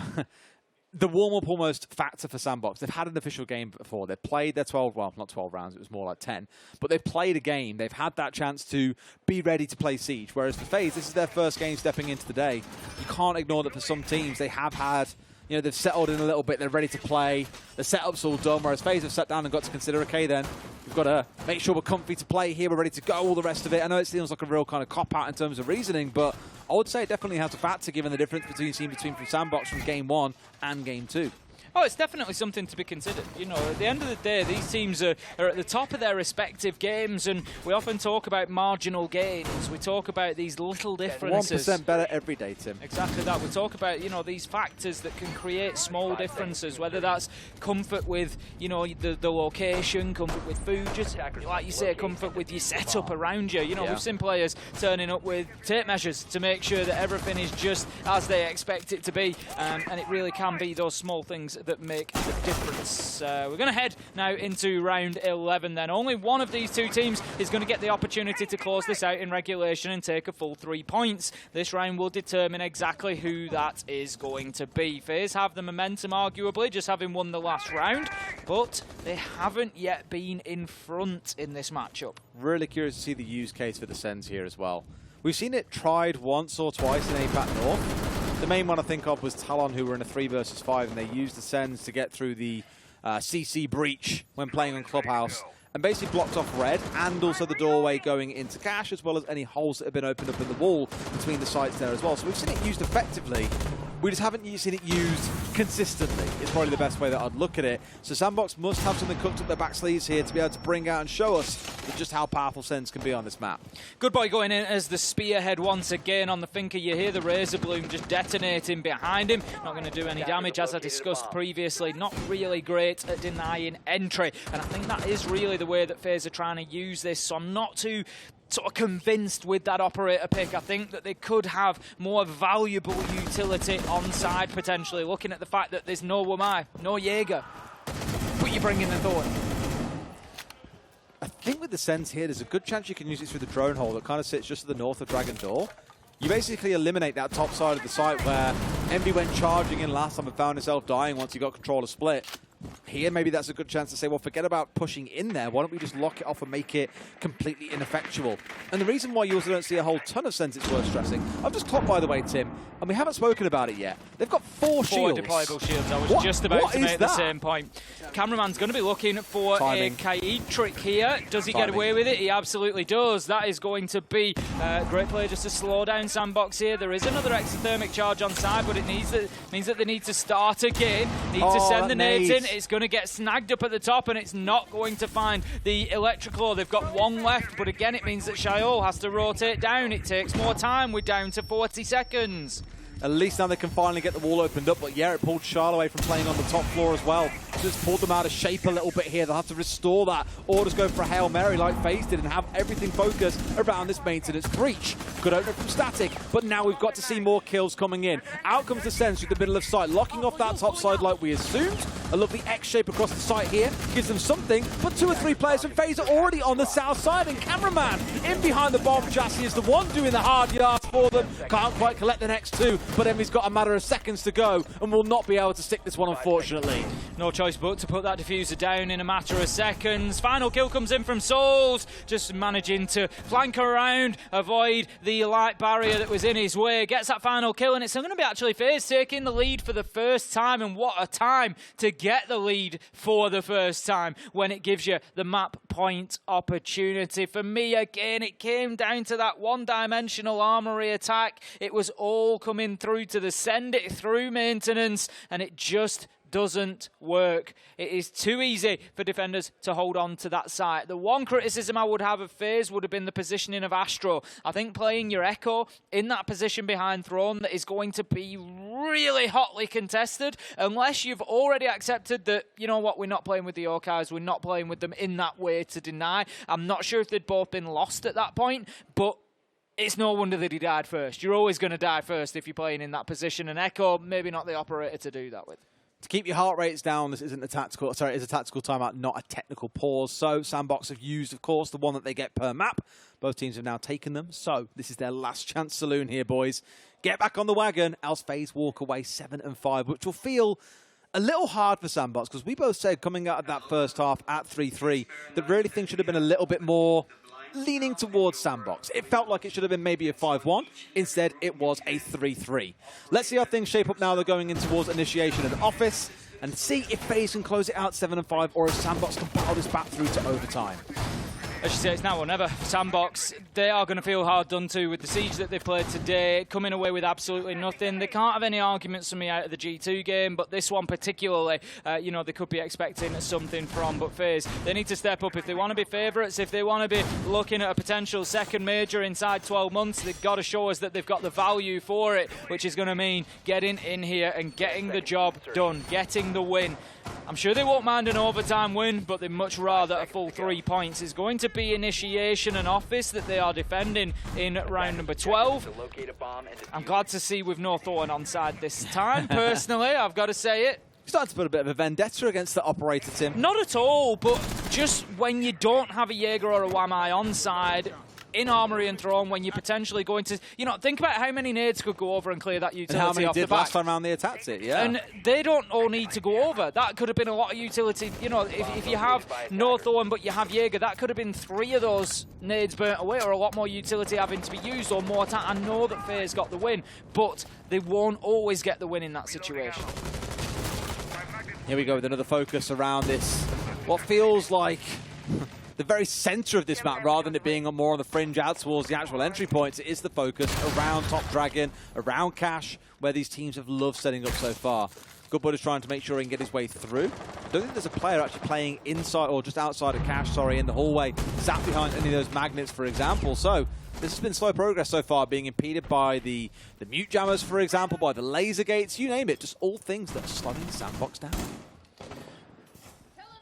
the warm-up almost factor for SANDBOX, they've had an official game before. They've played their 12, well, not 12 rounds, it was more like 10. But they've played a game. They've had that chance to be ready to play Siege. Whereas for FaZe, this is their first game stepping into the day. You can't ignore that for some teams, they have had, they've settled in a little bit. They're ready to play. The setup's all done. Whereas FaZe have sat down and got to consider, okay, then, we've got to make sure we're comfy to play here. We're ready to go, all the rest of it. I know it seems like a real kind of cop-out in terms of reasoning, but I would say it definitely has a factor given the difference between from SANDBOX from Game 1 and Game 2.
Oh, it's definitely something to be considered. At the end of the day, these teams are at the top of their respective games, and we often talk about marginal gains. We talk about these little differences.
1% better every day, Tim.
Exactly that. We talk about, these factors that can create small differences, whether that's comfort with, the location, comfort with food, just like you say, comfort with your setup around you. We've seen players turning up with tape measures to make sure that everything is just as they expect it to be, and it really can be those small things that make the difference. We're going to head now into round 11 then. Only one of these 2 teams is going to get the opportunity to close this out in regulation and take a full 3 points. This round will determine exactly who that is going to be. FaZe have the momentum, arguably, just having won the last round, but they haven't yet been in front in this matchup.
Really curious to see the use case for the Sens here as well. We've seen it tried once or twice in APAC North. The main one I think of was Talon, who were in a 3 versus 5, and they used the Sens to get through the CC breach when playing on Clubhouse, and basically blocked off Red and also the doorway going into Cash, as well as any holes that have been opened up in the wall between the sites there as well. So we've seen it used effectively. We just haven't seen it used consistently. It's probably the best way that I'd look at it. So SANDBOX must have something cooked up their back sleeves here to be able to bring out and show us just how powerful Sens can be on this map.
Good Boy going in as the spearhead once again on the Thinker. You hear the Razor Bloom just detonating behind him. Not going to do any damage, as I discussed previously. Not really great at denying entry. And I think that is really the way that FaZe are trying to use this. So I'm not too sort of convinced with that operator pick. I think that they could have more valuable utility on side potentially, looking at the fact that there's no Wamai, no Jaeger, but you bring in the Thorn.
I think with the Sens here, there's a good chance you can use it through the drone hole that kind of sits just to the north of Dragon Door. You basically eliminate that top side of the site where Envy went charging in last time and found himself dying once he got control of Split. Here, maybe that's a good chance to say, well, forget about pushing in there. Why don't we just lock it off and make it completely ineffectual? And the reason why you also don't see a whole ton of Sens, it's worth stressing. I've just clocked, by the way, Tim, and we haven't spoken about it yet. They've got 4 shields.
4 deployable shields. I was just about to make the same point. Cameraman's going to be looking for
Timing.
a Kaid trick here. Does he get away with it? He absolutely does. That is going to be a great play just to slow down SANDBOX here. There is another exothermic charge on side, but it means that they need to start again. Need to send the nades in. It's going to get snagged up at the top, and it's not going to find the electrical. They've got 1 left, but again, it means that Shyle has to rotate down. It takes more time. We're down to 40 seconds.
At least now they can finally get the wall opened up, but yeah, it pulled Charles away from playing on the top floor as well. Just pulled them out of shape a little bit here. They'll have to restore that, or just go for a Hail Mary like FaZe did and have everything focused around this maintenance breach. Good opener from Static, but now we've got to see more kills coming in. Out comes the Sens through the middle of site, locking off that top side like we assumed. A lovely X shape across the site here gives them something, but 2 or 3 players from FaZe are already on the south side, and Cameraman in behind the bomb chassis is the one doing the hard yards for them. Can't quite collect the next 2, but Envy's got a matter of seconds to go and will not be able to stick this one, unfortunately.
No choice choice but to put that diffuser down in a matter of seconds. Final kill comes in from Souls, just managing to flank around, avoid the light barrier that was in his way. Gets that final kill, and it's going to be actually FaZe taking the lead for the first time, and what a time to get the lead for the first time when it gives you the map point opportunity. For me, again, it came down to that one-dimensional armory attack. It was all coming through to the send it through maintenance, and it just doesn't work. It is too easy for defenders to hold on to that site. The one criticism I would have of FaZe would have been the positioning of Astro. I think playing your Echo in that position behind Throne that is going to be really hotly contested unless you've already accepted that, you know what, we're not playing with the Orcais, we're not playing with them in that way to deny. I'm not sure if they'd both been lost at that point, but it's no wonder that he died first. You're always going to die first if you're playing in that position, and Echo, maybe not the operator to do that with.
To keep your heart rates down, this isn't a tactical, sorry, it's a tactical timeout, not a technical pause. So SANDBOX have used, of course, the one that they get per map. Both teams have now taken them. So this is their last chance saloon here, boys. Get back on the wagon, else FaZe walk away 7-5, which will feel a little hard for SANDBOX, because we both said coming out of that first half at 3-3 that really things should have been a little bit more leaning towards SANDBOX. It felt like it should have been maybe a 5-1. Instead, it was a 3-3. Let's see how things shape up now. They're going in towards initiation and office, and see if FaZe can close it out 7-5, or if SANDBOX can battle this back through to overtime.
As you say, it's now or never. SANDBOX, they are going to feel hard done to with the siege that they've played today, coming away with absolutely nothing. They can't have any arguments for me out of the G2 game, but this one particularly, you know, they could be expecting something from. But FaZe, they need to step up if they want to be favourites, if they want to be looking at a potential second major inside 12 months, they've got to show us that they've got the value for it, which is going to mean getting in here and getting the job done, getting the win. I'm sure they won't mind an overtime win, but they'd much rather a full 3 points. It's going to be initiation and office that they are defending in round number 12. I'm glad to see with no Thorn on side this time, personally, I've got to say it.
Starting to put a bit of a vendetta against the operator, Tim.
Not at all, but just when you don't have a Jaeger or a Wamai on side, in Armory and Throne, when you're potentially going to, you know, think about how many nades could go over and clear that utility
off the back. How many did last time around they attacked it, yeah.
And they don't all need to go over. That could have been a lot of utility. You know, if you have no Thorn but you have Jaeger, that could have been 3 of those nades burnt away, or a lot more utility having to be used, or more I know that FaZe got the win, but they won't always get the win in that situation.
Here we go with another focus around this, what feels like the very center of this map, rather than it being more on the fringe out towards the actual entry points. It is the focus around Top Dragon, around Cash, where these teams have loved setting up so far. Goodbud is trying to make sure he can get his way through. I don't think there's a player actually playing inside, or just outside of Cash, sorry, in the hallway, sat behind any of those magnets, for example. So this has been slow progress so far, being impeded by the mute jammers, for example, by the laser gates, you name it, just all things that are slowing the SANDBOX down.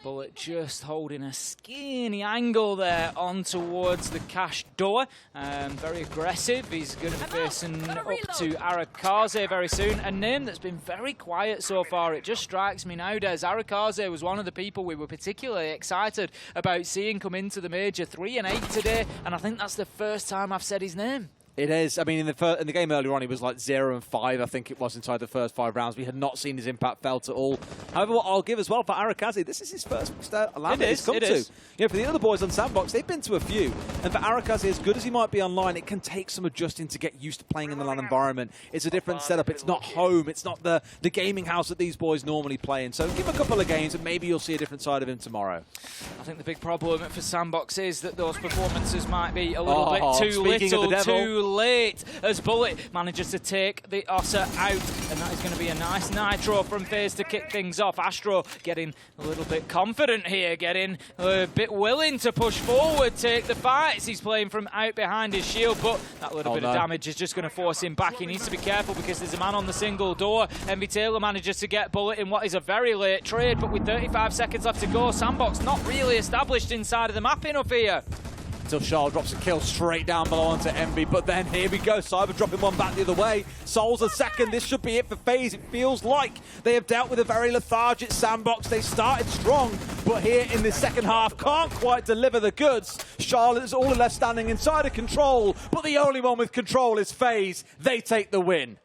Bullet just holding a skinny angle there on towards the Cash door. Very aggressive. He's going to be facing up to Arakaze very soon. A name that's been very quiet so far. It just strikes me nowadays. Arakaze was one of the people we were particularly excited about seeing come into the Major. 3-8 today, and I think that's the first time I've said his name.
It is. I mean, in the game earlier on, he was like 0-5, I think it was, inside the first 5 rounds. We had not seen his impact felt at all. However, what I'll give as well for Arakaze, this is his first land he's come to. You know, for the other boys on SANDBOX, they've been to a few. And for Arakaze, as good as he might be online, it can take some adjusting to get used to playing in the LAN environment. It's a different setup. It's not home. It's not the gaming house that these boys normally play in. So give him a couple of games, and maybe you'll see a different side of him tomorrow. I
think the big problem for SANDBOX is that those performances might be a little bit too little, too late, as Bullet manages to take the Ossa out, and that is going to be a nice nitro from FaZe to kick things off. Astro getting a little bit confident here, getting a bit willing to push forward, take the fights. He's playing from out behind his shield, but that little bit of damage is just going to force him back. He needs to be careful because there's a man on the single door. Envy Taylor manages to get Bullet in what is a very late trade, but with 35 seconds left to go, SANDBOX not really established inside of the map enough here.
Until Charles drops a kill straight down below onto Envy, but then here we go, Cyber dropping one back the other way. Souls a second, this should be it for FaZe. It feels like they have dealt with a very lethargic SANDBOX. They started strong, but here in the second half can't quite deliver the goods. Charlotte is all left standing inside of control, but the only one with control is FaZe. They take the win.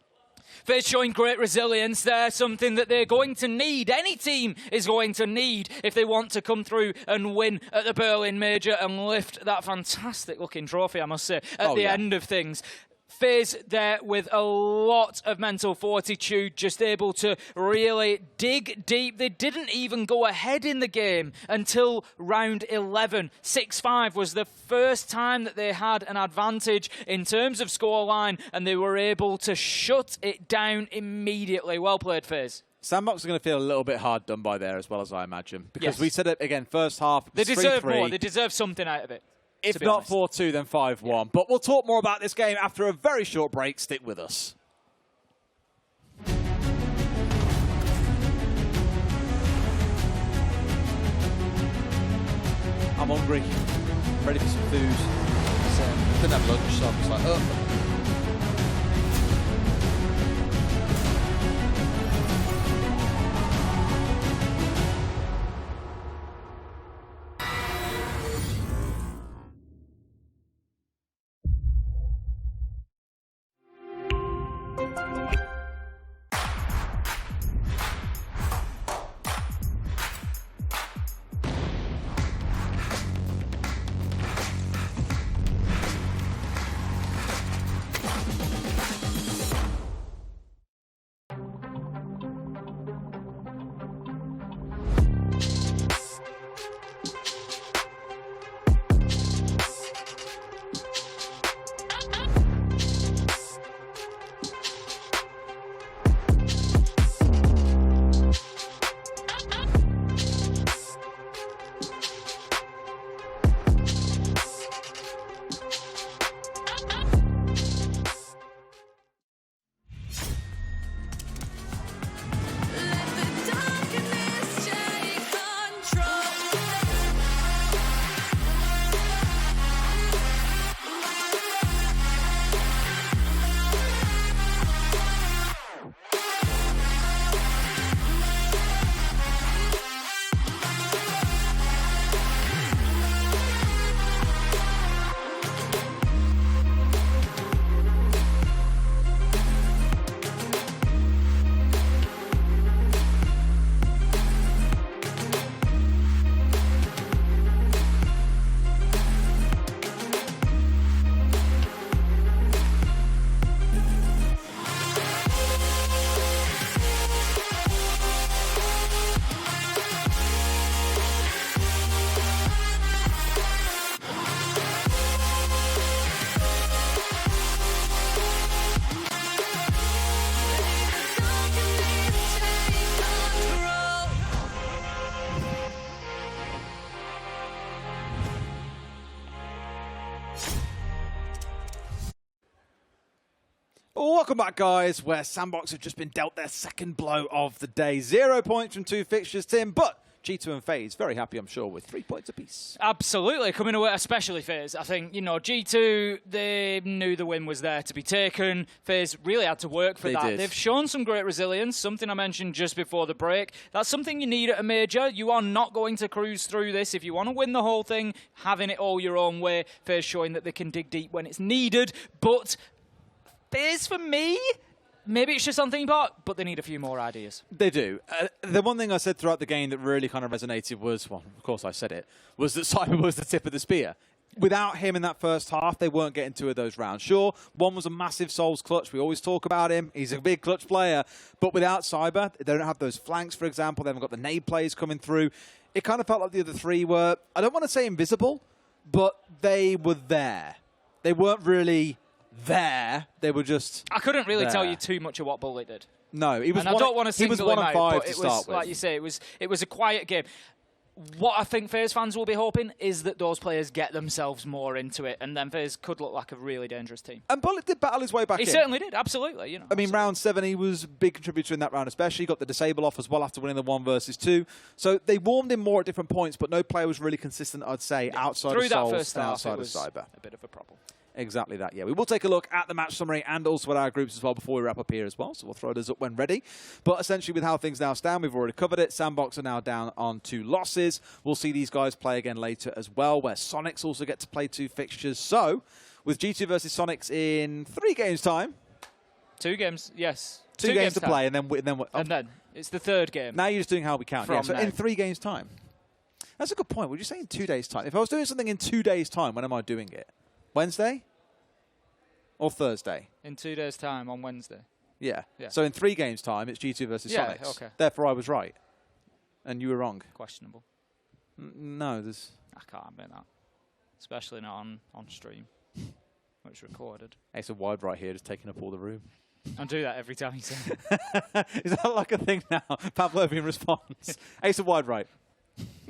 FaZe showing great resilience there, something that they're going to need. Any team is going to need if they want to come through and win at the Berlin Major and lift that fantastic-looking trophy, I must say, at the end of things. FaZe there with a lot of mental fortitude, just able to really dig deep. They didn't even go ahead in the game until round 11. 6-5 was the first time that they had an advantage in terms of scoreline, and they were able to shut it down immediately. Well played, FaZe.
SANDBOX are going to feel a little bit hard done by there as well, as I imagine. Because we said it again, first half,
they deserve more. They deserve something out of it.
If not 4-2, then 5-1. Yeah. But we'll talk more about this game after a very short break. Stick with us. I'm hungry. Ready for some food.
Didn't have lunch, so I'm just like, oh.
Welcome back, guys, where SANDBOX have just been dealt their second blow of the day. 0 points from 2 fixtures, Tim, but G2 and FaZe very happy, I'm sure, with 3 points apiece.
Absolutely, coming away, especially FaZe. I think, you know, G2, they knew the win was there to be taken. FaZe really had to work for that. They've shown some great resilience, something I mentioned just before the break. That's something you need at a major. You are not going to cruise through this. If you want to win the whole thing, having it all your own way, FaZe showing that they can dig deep when it's needed, but FaZe, for me, maybe it's just on theme park, but they need a few more ideas.
They do. The one thing I said throughout the game that really kind of resonated was, well, of course I said it, was that Cyber was the tip of the spear. Without him in that first half, they weren't getting 2 of those rounds. Sure, one was a massive Souls clutch. We always talk about him. He's a big clutch player. But without Cyber, they don't have those flanks, for example. They haven't got the nade plays coming through. It kind of felt like the other 3 were, I don't want to say invisible, but they were there. They weren't really there. They were just
I couldn't really
there.
tell you too much of what Bullet did.
No, he was.
And I don't want to single him out, but
it was,
like you say, it was a quiet game. What I think FaZe fans will be hoping is that those players get themselves more into it, and then FaZe could look like a really dangerous team.
And Bullet did battle his way back in.
He certainly did, absolutely. You know,
I mean, round 7, he was a big contributor in that round, especially. Got the disable off as well after winning the 1 versus 2. So they warmed him more at different points, but no player was really consistent, I'd say, outside of Souls and outside of Cyber.
A bit of a problem.
Exactly that, yeah. We will take a look at the match summary and also at our groups as well before we wrap up here as well, so we'll throw those up when ready. But essentially with how things now stand, we've already covered it. SANDBOX are now down on 2 losses. We'll see these guys play again later as well, where Sonics also get to play 2 fixtures. So, with G2 versus Sonics in 3 games' time.
2 games, yes.
2 games to play, and then
and then it's the 3rd game.
Now you're just doing how we count. Yeah, so
now.
in 3 games' time. That's a good point. Would you say in 2 days' time? If I was doing something in 2 days' time, when am I doing it? Wednesday or Thursday?
In 2 days' time on Wednesday.
Yeah. So in 3 games' time, it's G2 versus Sonics.
Okay.
Therefore, I was right, and you were wrong.
Questionable.
No, there's.
I can't admit that, especially not on stream, which recorded.
Ace of Wide right here, just taking up all the room.
I do that every time you say it.
Is that like a thing now? Pavlovian response. Ace of Wide right.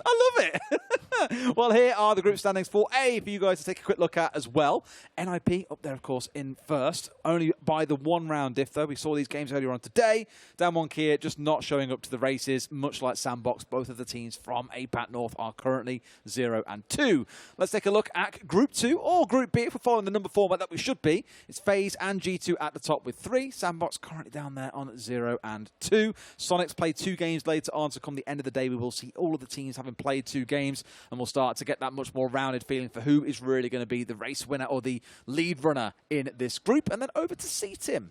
I love it. Well, here are the group standings for A for you guys to take a quick look at as well. NIP up there, of course, in first. Only by the 1 round diff, though. We saw these games earlier on today. Damwon Kia just not showing up to the races, much like SANDBOX. Both of the teams from APAC North are currently 0 and 2. Let's take a look at Group 2 or Group B if we're following the number format that we should be. It's FaZe and G2 at the top with 3. SANDBOX currently down there on 0 and 2. Sonics play 2 games later on, so come the end of the day, we will see all of the teams having played 2 games, and we'll start to get that much more rounded feeling for who is really going to be the race winner or the lead runner in this group. And then over to C, Tim.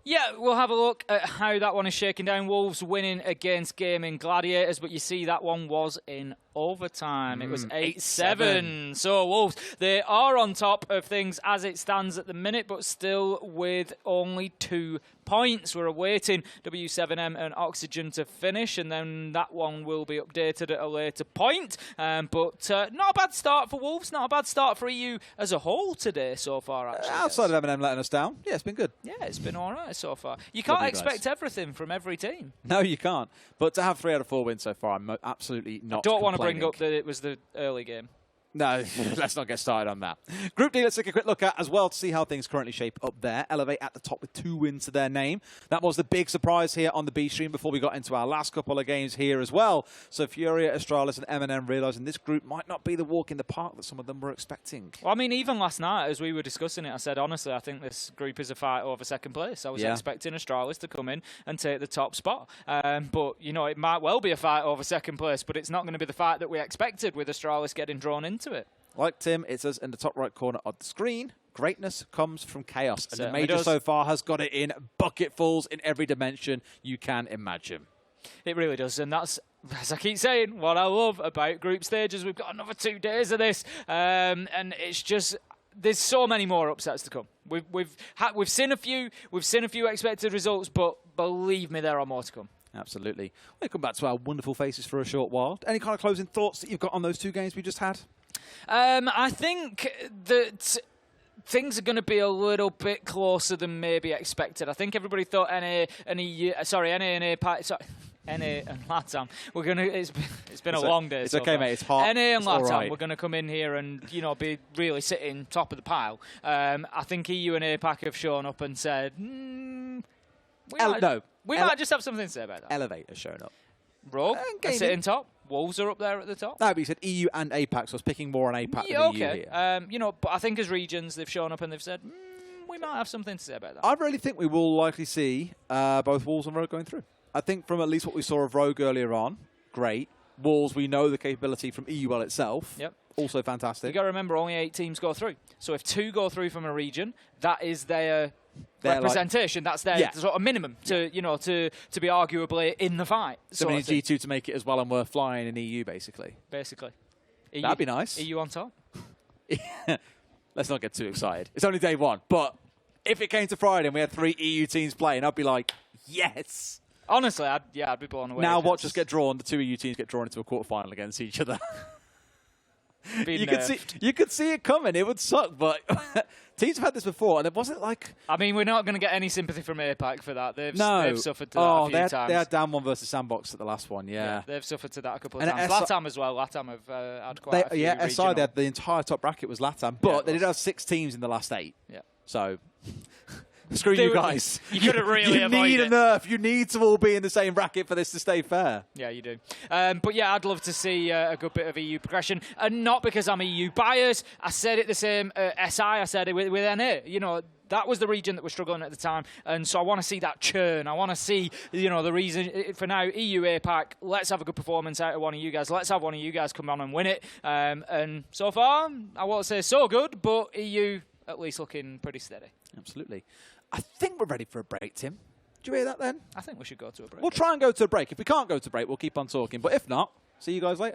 Yeah, we'll have a look at how that one is shaking down. Wolves winning against Gaming Gladiators, but you see that one was in overtime. It was 8-7. So Wolves, they are on top of things as it stands at the minute, but still with only 2 points. We're awaiting W7M and Oxygen to finish, and then that one will be updated at a later point. But not a bad start for Wolves, not a bad start for EU as a whole today so far, actually.
Outside of M&M letting us down, yeah, it's been good.
Yeah, it's been all right so far. You can't expect everything from every team.
No, you can't. But to have 3 out of 4 wins so far, I'm absolutely not
I don't want to
complaining.
bring up that it was the early game.
No, let's not get started on that. Group D, let's take a quick look at as well to see how things currently shape up there. Elevate at the top with 2 wins to their name. That was the big surprise here on the B stream before we got into our last couple of games here as well. So Furia, Astralis and M&M realising this group might not be the walk in the park that some of them were expecting.
Well, I mean, even last night as we were discussing it, I said, honestly, I think this group is a fight over 2nd place. I was expecting Astralis to come in and take the top spot. But, you know, it might well be a fight over 2nd place, but it's not going to be the fight that we expected with Astralis getting drawn into it.
Like Tim, it says in the top right corner of the screen, greatness comes from chaos. And the Major
does.
so far has got it in bucketfuls in every dimension you can imagine.
It really does. And that's, as I keep saying, what I love about group stages. We've got another 2 days of this. And it's just, there's so many more upsets to come. We've seen a few expected results, but believe me, there are more to come.
Absolutely. We'll come back to our wonderful faces for a short while. Any kind of closing thoughts that you've got on those 2 games we just had?
I think that things are going to be a little bit closer than maybe expected. I think everybody thought NA and APAC, NA and LATAM. It's been a long day.
It's
so
okay,
far.
mate. It's hot.
NA and LATAM.
Right.
We're going to come in here and be really sitting top of the pile. I think EU and APAC have shown up and said, we might just have something to say about that.
Elevate has shown up.
Rogue sitting top. Wolves are up there at the top.
No, but you said EU and APAC, so I was picking more on APAC than EU here.
But I think as regions, they've shown up and they've said, we might have something to say about that.
I really think we will likely see both Wolves and Rogue going through. I think from at least what we saw of Rogue earlier on, great. Wolves, we know the capability from EUL itself.
Yep.
Also fantastic.
You've got to remember, only 8 teams go through. So if 2 go through from a region, that is their representation. That's their sort of minimum to be arguably in the fight.
So we need G2 to make it as well and we're flying in EU, basically.
Basically.
That'd be nice.
EU on top.
Let's not get too excited. It's only day 1. But if it came to Friday and we had 3 EU teams playing, I'd be like, yes.
Honestly, I'd be blown away.
Now watch us get drawn. The 2 EU teams get drawn into a quarterfinal against each other. You could see it coming. It would suck, but teams have had this before, and it wasn't like...
I mean, we're not going to get any sympathy from APAC for that. They've suffered to that a few times.
They had Damwon versus SANDBOX at the last one, yeah.
They've suffered to that a couple of times. LATAM as well. LATAM have had quite a few regional.
SI, they had the entire top bracket was LATAM, but they did have 6 teams in the last 8.
Yeah.
So... Screw you guys.
You couldn't really avoid it.
You need a nerf. You need to all be in the same bracket for this to stay fair.
Yeah, you do. But yeah, I'd love to see a good bit of EU progression. And not because I'm EU biased. I said it the same SI. I said it with NA. That was the region that was struggling at the time. And so I want to see that churn. I want to see, the reason for now, EU, APAC, let's have a good performance out of one of you guys. Let's have one of you guys come on and win it. And so far, I won't say so good, but EU at least looking pretty steady.
Absolutely. I think we're ready for a break, Tim. you hear that then?
I think we should go to a break.
We'll try and go to a break. If we can't go to break, we'll keep on talking. But if not, see you guys later.